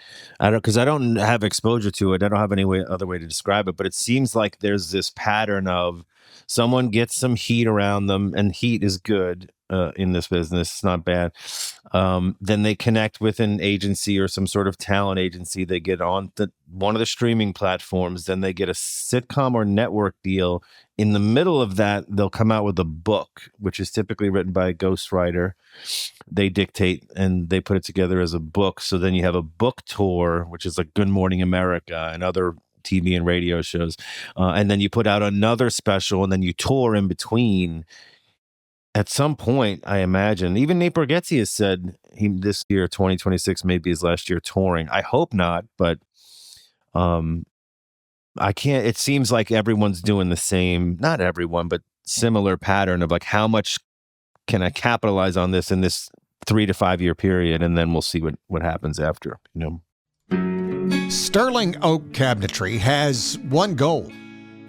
Because I don't have exposure to it. I don't have any other way to describe it. But it seems like there's this pattern of someone gets some heat around them, and heat is good in this business. It's not bad. Then they connect with an agency or some sort of talent agency. They get on one of the streaming platforms. Then they get a sitcom or network deal. In the middle of that, they'll come out with a book, which is typically written by a ghostwriter. They dictate and they put it together as a book. So then you have a book tour, which is like Good Morning America and other TV and radio shows. And then you put out another special, and then you tour in between. At some point, I imagine, even Nate Bargatze has said this year, 2026, may be his last year touring. I hope not, but I can't. It seems like everyone's doing the same, not everyone, but similar pattern of like, how much can I capitalize on this in this 3 to 5 year period, and then we'll see what happens after. Sterling Oak Cabinetry has one goal: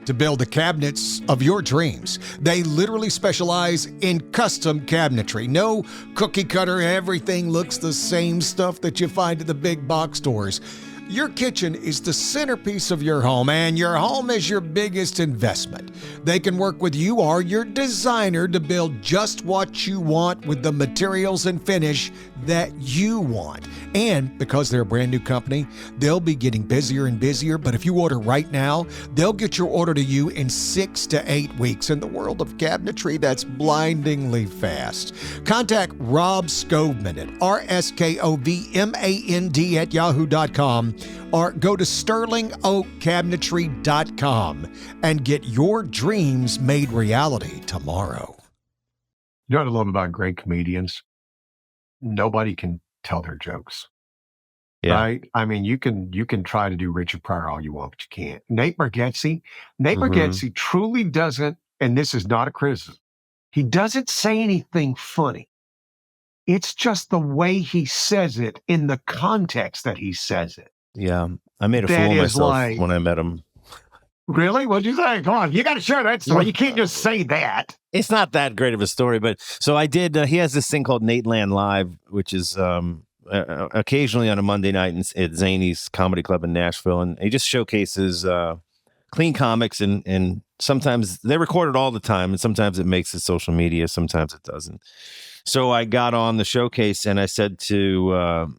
to build the cabinets of your dreams. They literally specialize in custom cabinetry. No cookie cutter, everything looks the same stuff that you find at the big box stores. Your kitchen is the centerpiece of your home, and your home is your biggest investment. They can work with you or your designer to build just what you want with the materials and finish that you want. And because they're a brand new company, they'll be getting busier and busier. But if you order right now, they'll get your order to you in 6 to 8 weeks. In the world of cabinetry, that's blindingly fast. Contact Rob Skovman at RSKOVMAND@yahoo.com or go to sterlingoakcabinetry.com and get your dreams made reality tomorrow. You know what I love about great comedians? Nobody can tell their jokes. Yeah. Right? I mean, you can try to do Richard Pryor all you want, but you can't. Nate Bargatze truly doesn't, and this is not a criticism, he doesn't say anything funny. It's just the way he says it in the context that he says it. Yeah. I made a fool of myself when I met him. Really? What'd you say? Come on, you got to share that story. You can't just say that. It's not that great of a story, but so I did. He has this thing called Nateland Live, which is occasionally on a Monday night at Zany's Comedy Club in Nashville, and he just showcases clean comics, and sometimes they record it all the time, and sometimes it makes it social media, sometimes it doesn't. So I got on the showcase, and I said to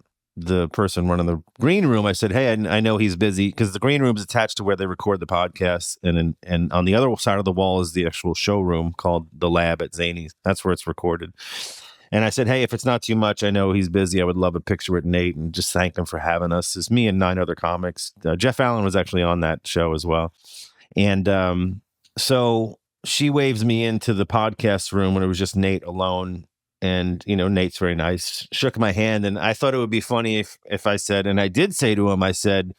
the person running the green room, I said, hey, I know he's busy, because the green room is attached to where they record the podcast, and on the other side of the wall is the actual showroom called The Lab at Zany's. That's where it's recorded. And I said, hey, if it's not too much, I know he's busy. I would love a picture with Nate, and just thank him for having us. It's me and 9 other comics. Jeff Allen was actually on that show as well. And so she waves me into the podcast room when it was just Nate alone. And, Nate's very nice, shook my hand. And I thought it would be funny if I said, and I did say to him, I said,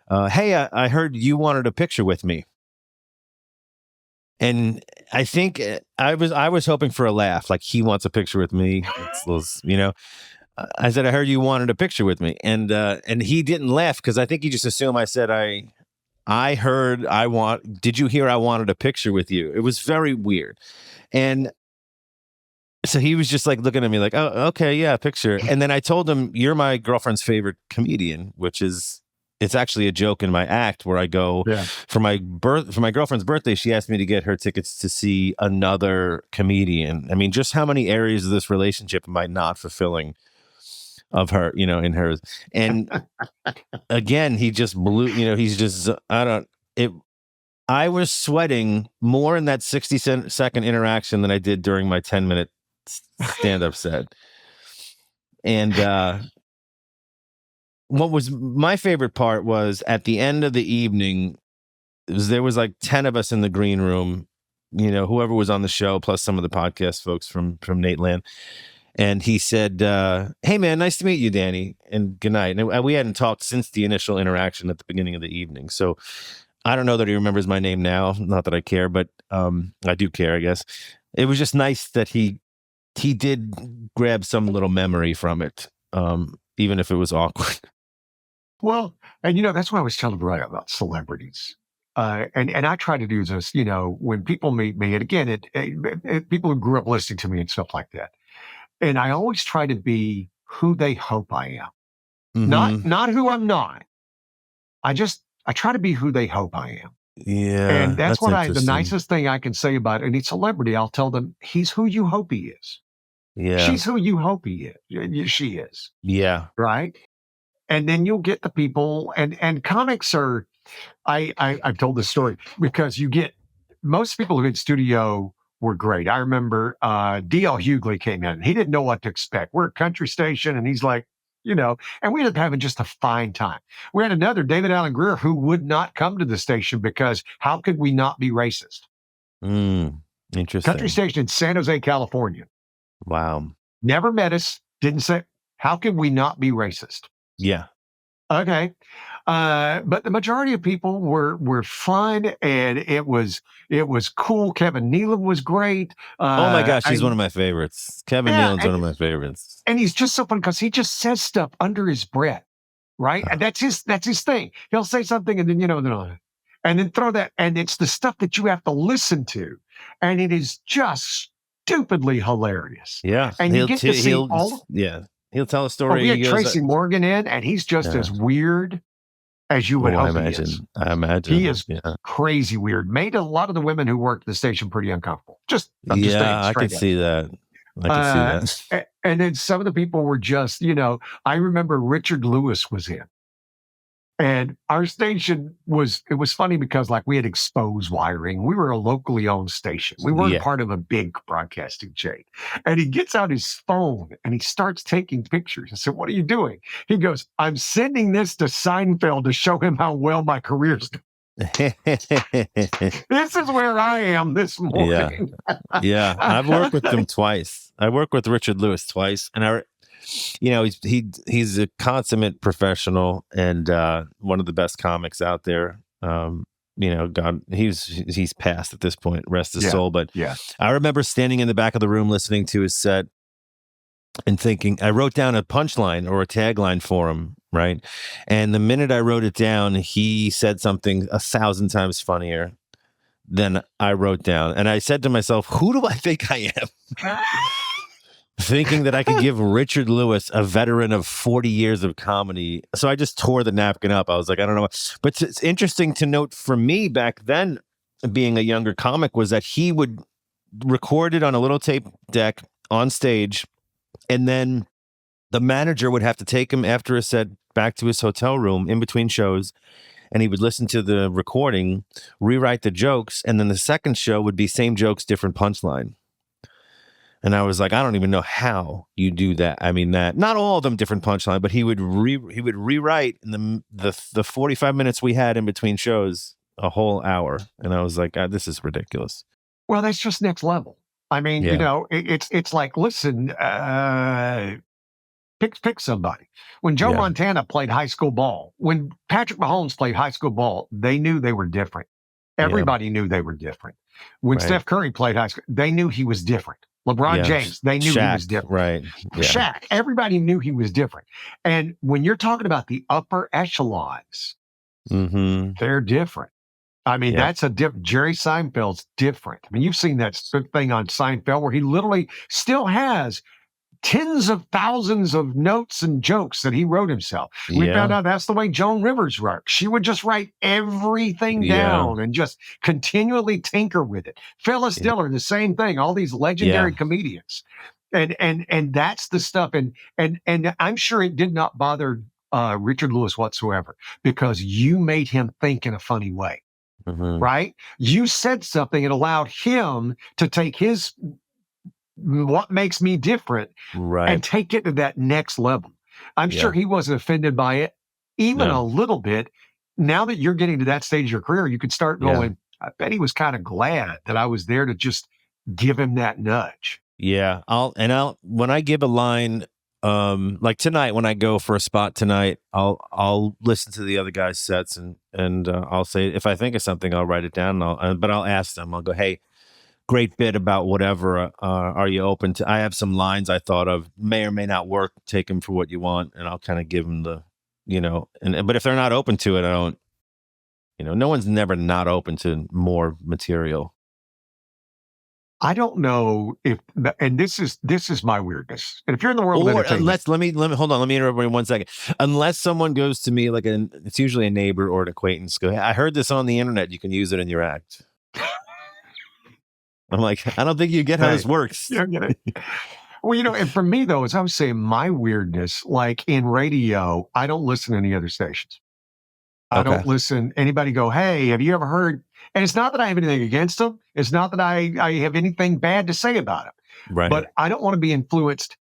hey, I heard you wanted a picture with me. And I think I was hoping for a laugh, like he wants a picture with me. I said, I heard you wanted a picture with me. And he didn't laugh, because I think he just assumed I said, I heard did you hear I wanted a picture with you? It was very weird. And so he was just like looking at me like, oh, okay, yeah, picture. And then I told him, you're my girlfriend's favorite comedian, which is, it's actually a joke in my act where I go for my girlfriend's birthday. She asked me to get her tickets to see another comedian. I mean, just how many areas of this relationship am I not fulfilling of her, in hers? And again, he just blew, he's just, I was sweating more in that 60-second interaction than I did during my 10-minute stand-up set. And what was my favorite part was at the end of the evening, there was like 10 of us in the green room, whoever was on the show, plus some of the podcast folks from Nateland. And he said, hey, man, nice to meet you, Danny, and good night. And we hadn't talked since the initial interaction at the beginning of the evening. So I don't know that he remembers my name now. Not that I care, but I do care, I guess. It was just nice that he did grab some little memory from it, even if it was awkward. Well, and that's what I was telling Brian about celebrities. And I try to do this, when people meet me, and again, people who grew up listening to me and stuff like that. And I always try to be who they hope I am. Mm-hmm. Not who I'm not. I try to be who they hope I am. Yeah, And that's that's what the interesting. nicest thing I can say about any celebrity. I'll tell them he's who you hope he is. Yeah, She's who you hope he is. She is, yeah. right? And then you'll get the people, and comics are. I've told this story because you get most people who get studio were great. I remember D.L. Hughley came in. He didn't know what to expect. We're a country station, and he's like, and we ended up having just a fine time. We had another David Allen Greer who would not come to the station because how could we not be racist? Mm, Country interesting. station in San Jose, California. Wow. Never met us. Didn't say, how can we not be racist? Yeah. Okay. But the majority of people were fun, and it was cool. Kevin Nealon was great. Oh my gosh, I he's one of my favorites. Kevin Yeah, Nealon's one of my favorites. and he's just so fun because he just says stuff under his breath, right? And that's his thing. He'll say something, and then and then throw that, and it's the stuff that you have to listen to, and it is just stupidly hilarious. Yeah, And you get to see he'll all. yeah, he'll tell a Oh, story. we He had goes, Tracy Morgan in, and he's just yeah. as weird as you would Oh, I hope he is. imagine. I imagine. He is Yeah. crazy weird. Made a lot of the women who worked the station pretty uncomfortable. I'm just saying Yeah, I could straight up. see that. I could see that. And then some of the people were just, I remember Richard Lewis was in. And our station it was funny because like we had exposed wiring. We were a locally owned station. We weren't Yeah. part of a big broadcasting chain. And he gets out his phone and he starts taking pictures. I said, "What are you doing?" He goes, "I'm sending this to Seinfeld to show him how well my career's going." This is where I am this morning. Yeah. I've worked with them twice. I worked with Richard Lewis twice, and he's a consummate professional and one of the best comics out there. God, he's passed at this point, rest his soul. But Yeah. I remember standing in the back of the room listening to his set and thinking, I wrote down a punchline or a tagline for him, right? And the minute I wrote it down, he said something 1,000 times funnier than I wrote down. And I said to myself, who do I think I am? Thinking that I could give Richard Lewis, a veteran of 40 years of comedy. So I just tore the napkin up. I was like, I don't know. But it's interesting to note for me back then, being a younger comic, was that he would record it on a little tape deck on stage. And then the manager would have to take him after a set back to his hotel room in between shows. And he would listen to the recording, rewrite the jokes. And then the second show would be same jokes, different punchline. And I was like, I don't even know how you do that. I mean, that not all of them different punchline, but he would rewrite in the 45 minutes we had in between shows a whole hour. And I was like, this is ridiculous. Well, that's just next level. I mean, it's like, listen, pick somebody. When Joe Montana played high school ball, when Patrick Mahomes played high school ball, they knew they were different. Everybody knew they were different. When Steph Curry played high school, they knew he was different. LeBron James, they knew he was different. Right. Yeah. Shaq, everybody knew he was different. And when you're talking about the upper echelons, they're different. I mean, that's a different. Jerry Seinfeld's different. I mean, you've seen that thing on Seinfeld where he literally still has tens of thousands of notes and jokes that he wrote himself. We found out that's the way Joan Rivers worked. She would just write everything down and just continually tinker with it. Phyllis Diller, the same thing. All these legendary comedians, and that's the stuff. And I'm sure it did not bother Richard Lewis whatsoever because you made him think in a funny way. Right? You said something and allowed him to take his what makes me different and take it to that next level. I'm sure he wasn't offended by it, even a little bit. Now that you're getting to that stage of your career, you could start going, I bet he was kind of glad that I was there to just give him that nudge. Yeah. When I give a line, like tonight, when I go for a spot tonight, I'll listen to the other guys' sets and I'll say, if I think of something, I'll write it down. But I'll ask them, I'll go, hey, great bit about whatever. Are you open to? I have some lines I thought of, may or may not work. Take them for what you want, and I'll kind of give them the, but if they're not open to it, I don't. No one's never not open to more material. I don't know if, and this is my weirdness. And if you're in the world of Or entertainment, let me hold on. Let me interrupt you 1 second. Unless someone goes to me, like it's usually a neighbor or an acquaintance. Go, hey, I heard this on the internet. You can use it in your act. I'm like, I don't think you get how this works. You don't get it. Well, and for me though, as I was saying, my weirdness, like in radio, I don't listen to any other stations. I Okay. don't listen. Anybody go, hey, have you ever heard? And it's not that I have anything against them. It's not that I have anything bad to say about them. Right. But I don't want to be influenced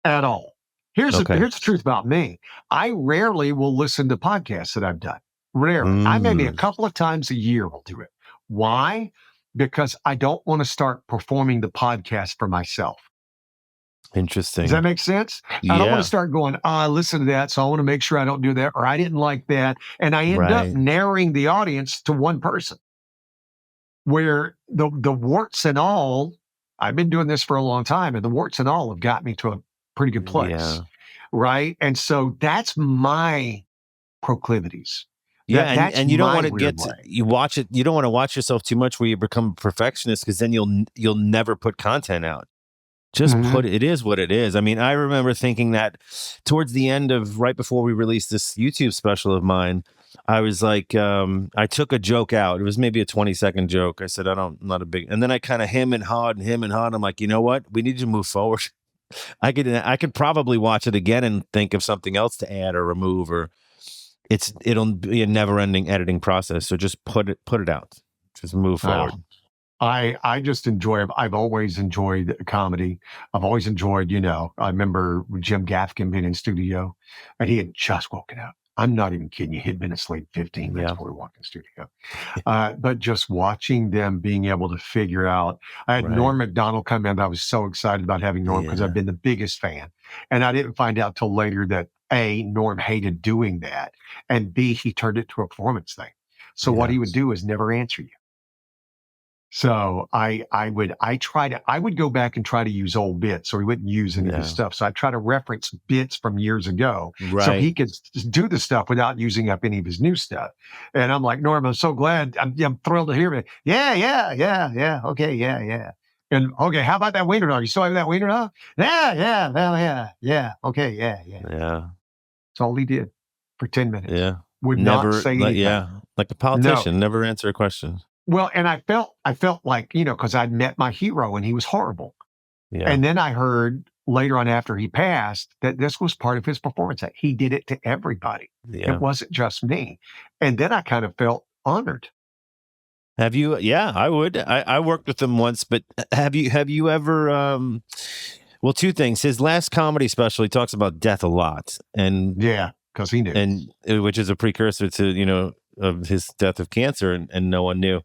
at all. Here's the truth about me. I rarely will listen to podcasts that I've done. Rarely. I maybe a couple of times a year will do it. Why? Because I don't want to start performing the podcast for myself. Interesting. Does that make sense? Yeah. I don't want to start going, listen to that. So I want to make sure I don't do that, or I didn't like that. And I end up narrowing the audience to one person where the warts and all, I've been doing this for a long time, and the warts and all have got me to a pretty good place. Yeah. Right. And so that's my proclivities. Yeah, and you don't want to you watch it. You don't want to watch yourself too much where you become a perfectionist, because then you'll never put content out. Just put it is what it is. I mean, I remember thinking that towards the end of right before we released this YouTube special of mine, I was like, I took a joke out. It was maybe a 20-second joke. I said, I'm not a big, and then I kind of him and hawed. I'm like, you know what? We need to move forward. I could probably watch it again and think of something else to add or remove, or it'll be a never-ending editing process. So just put it out. Just move forward. I just enjoy it. I've always enjoyed comedy. I've always enjoyed, I remember Jim Gaffigan being in studio, and he had just woken up. I'm not even kidding you. He'd been asleep 15 minutes before we walked in the studio. But just watching them being able to figure out, I had Norm Macdonald come in. I was so excited about having Norm because I've been the biggest fan. And I didn't find out till later that A, Norm hated doing that, and B, he turned it to a performance thing. So what he would do is never answer you. So I would go back and try to use old bits, so he wouldn't use any of his stuff. So I try to reference bits from years ago, so he could do the stuff without using up any of his new stuff. And I'm like, Norm, I'm so glad. I'm thrilled to hear it. Yeah. Okay, yeah. And okay, how about that wiener dog? You still have that wiener dog? Yeah. Okay, yeah. That's all he did for 10 minutes. Yeah. Would not say anything. Like a politician, never answer a question. Well, and I felt like, because I'd met my hero and he was horrible. Yeah. And then I heard later on after he passed that this was part of his performance. That he did it to everybody. Yeah. It wasn't just me. And then I kind of felt honored. Have you? Yeah, I would. I worked with him once, but have you ever, well, two things. His last comedy special, he talks about death a lot. And yeah, because he knew. And which is a precursor to, of his death of cancer, and no one knew.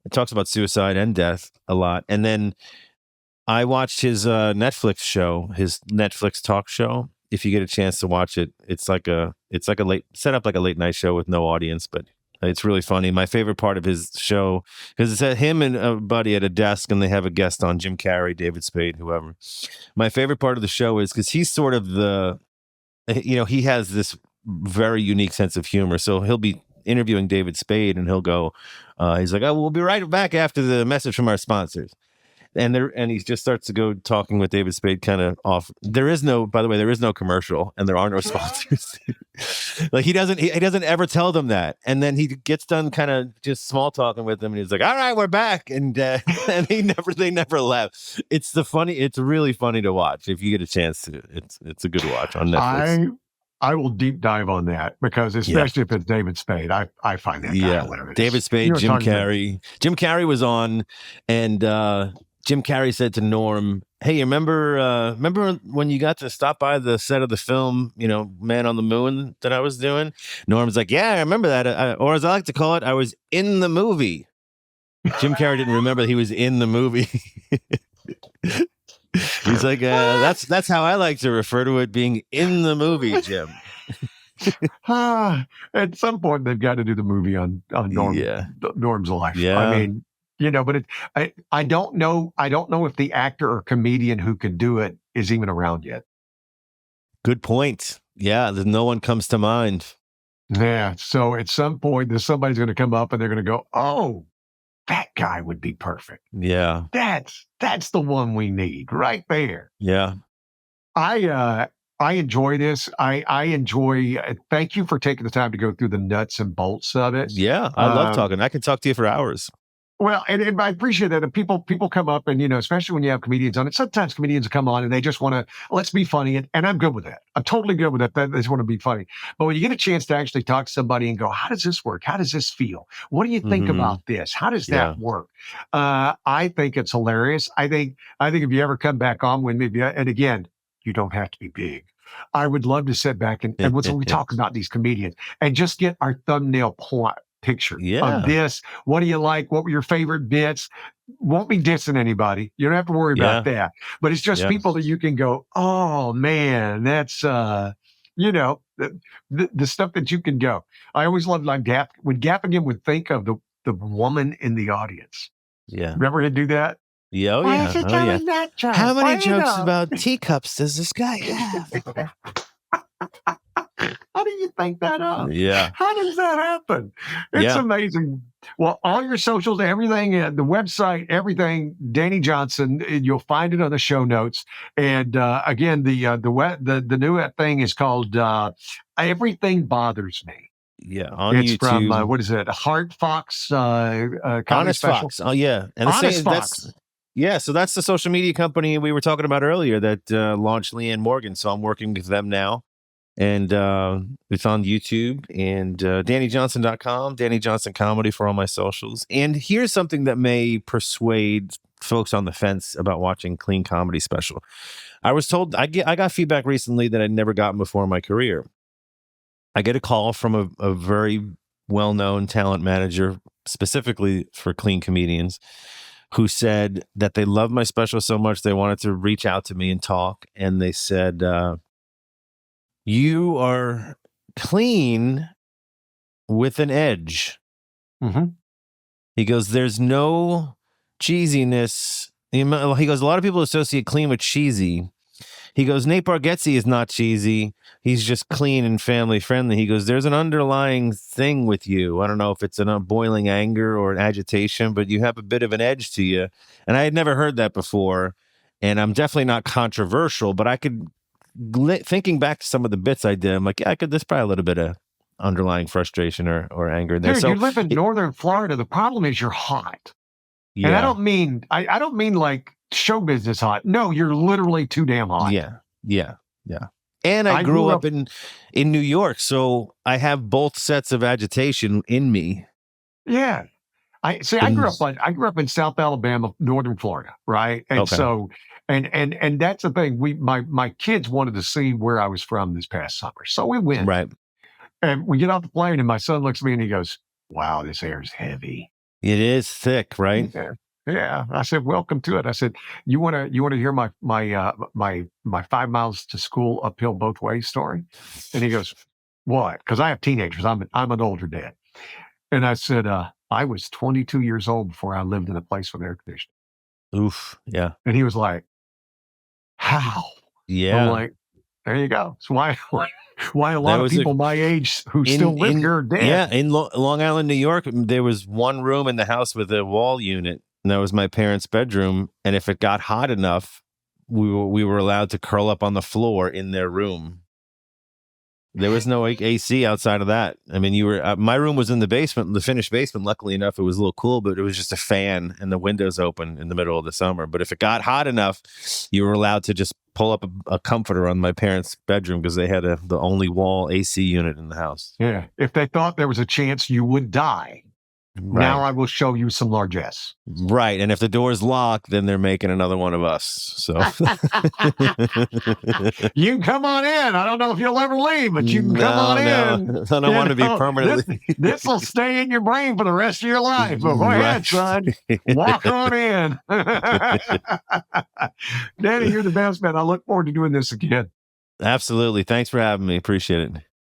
It talks about suicide and death a lot. And then I watched his Netflix show, his Netflix talk show. If you get a chance to watch it, it's like a set up like a late night show with no audience, but it's really funny. My favorite part of his show, because it's at him and a buddy at a desk, and they have a guest on, Jim Carrey, David Spade, whoever. My favorite part of the show is because he's sort of he has this very unique sense of humor. So he'll be interviewing David Spade, and he'll go, he's like, we'll be right back after the message from our sponsors. And he just starts to go talking with David Spade kind of off. By the way, there is no commercial, and there are no sponsors. Like he doesn't ever tell them that. And then he gets done kind of just small talking with them, and he's like, all right, we're back. And and they never left. It's really funny to watch if you get a chance to. It's a good watch on Netflix. I will deep dive on that, because especially if it's David Spade, I find that hilarious. David Spade, Jim Carrey. Jim Carrey was on, and Jim Carrey said to Norm, "Hey, remember when you got to stop by the set of the film, Man on the Moon that I was doing?" Norm's like, "Yeah, I remember that. Or as I like to call it, I was in the movie." Jim Carrey didn't remember that he was in the movie. He's like, that's how I like to refer to it, being in the movie, Jim. At some point, they've got to do the movie on Norm's life. Yeah. I mean, but I don't know. I don't know if the actor or comedian who could do it is even around yet. Good point. Yeah, no one comes to mind. Yeah. So at some point, somebody's going to come up and they're going to go, "Oh, that guy would be perfect. Yeah. That's the one we need right there. Yeah. I enjoy this. I enjoy. Thank you for taking the time to go through the nuts and bolts of it. Yeah. I love talking. I can talk to you for hours. Well, and I appreciate that. And people come up and, especially when you have comedians on it, sometimes comedians come on and they just want to, let's be funny. And I'm good with that. I'm totally good with that. They just want to be funny. But when you get a chance to actually talk to somebody and go, how does this work? How does this feel? What do you think about this? How does that work? I think it's hilarious. I think if you ever come back on with me, and again, you don't have to be big. I would love to sit back and when we talk about these comedians and just get our thumbnail picture of this. What do you like? What were your favorite bits? Won't be dissing anybody. You don't have to worry about that. But it's just people that you can go, oh man, that's the stuff that you can go. I always loved when Gaffigan would think of the woman in the audience. Yeah. Remember he'd do that? Yeah. Oh, Why is he telling that joke? How many jokes about teacups does this guy have? How do you think that up? Yeah. How does that happen? It's amazing. Well, all your socials, everything, the website, everything, Danny Johnson, you'll find it on the show notes. And again, the new thing is called Everything Bothers Me. Yeah, on it's YouTube. From what is it? Heart Fox Honest special? Fox. Oh yeah, and Honest Fox. So that's the social media company we were talking about earlier that launched Leanne Morgan. So I'm working with them now. And it's on YouTube and DannyJohnson.com, Danny Johnson Comedy for all my socials. And here's something that may persuade folks on the fence about watching Clean Comedy Special. I was told, I got feedback recently that I'd never gotten before in my career. I get a call from a very well-known talent manager, specifically for clean comedians, who said that they loved my special so much they wanted to reach out to me and talk. And they said, you are clean with an edge. Mm-hmm. He goes, there's no cheesiness. He goes, a lot of people associate clean with cheesy. He goes, Nate Bargatze is not cheesy. He's just clean and family friendly. He goes, there's an underlying thing with you. I don't know if it's a boiling anger or an agitation, but you have a bit of an edge to you. And I had never heard that before. And I'm definitely not controversial, but I could, thinking back to some of the bits I did, I'm like, yeah, there's probably a little bit of underlying frustration or anger in there. Dude, so you live in northern Florida. The problem is you're hot. Yeah. And I don't mean like show business hot. No, you're literally too damn hot. Yeah. And I grew up in New York, so I have both sets of agitation in me. Yeah. I grew up in South Alabama, northern Florida, right? And so and that's the thing. My kids wanted to see where I was from this past summer. So we went. Right. And we get off the plane and my son looks at me and he goes, wow, this air is heavy. It is thick, right? Yeah. I said, welcome to it. I said, you want to hear my 5 miles to school uphill both ways story? And he goes, what? Because I have teenagers. I'm an older dad. And I said, I was 22 years old before I lived in a place with air conditioning. Oof. Yeah. And he was like, how? Yeah. I'm like, there you go. It's why a lot of people my age who still live here are dead. Yeah. In Long Island, New York, there was one room in the house with a wall unit. And that was my parents' bedroom. And if it got hot enough, we were allowed to curl up on the floor in their room. There was no AC outside of that. I mean, my room was in the basement, the finished basement. Luckily enough, it was a little cool, but it was just a fan and the windows open in the middle of the summer. But if it got hot enough, you were allowed to just pull up a comforter on my parents' bedroom because they had the only wall AC unit in the house. Yeah. If they thought there was a chance you would die, right. Now I will show you some largesse. Right. And if the door's locked, then they're making another one of us. So you can come on in. I don't know if you'll ever leave, but you can come on in. I don't want to be permanently. This will stay in your brain for the rest of your life. But go ahead, son. Walk on in. Danny, you're the best, man. I look forward to doing this again. Absolutely. Thanks for having me. Appreciate it.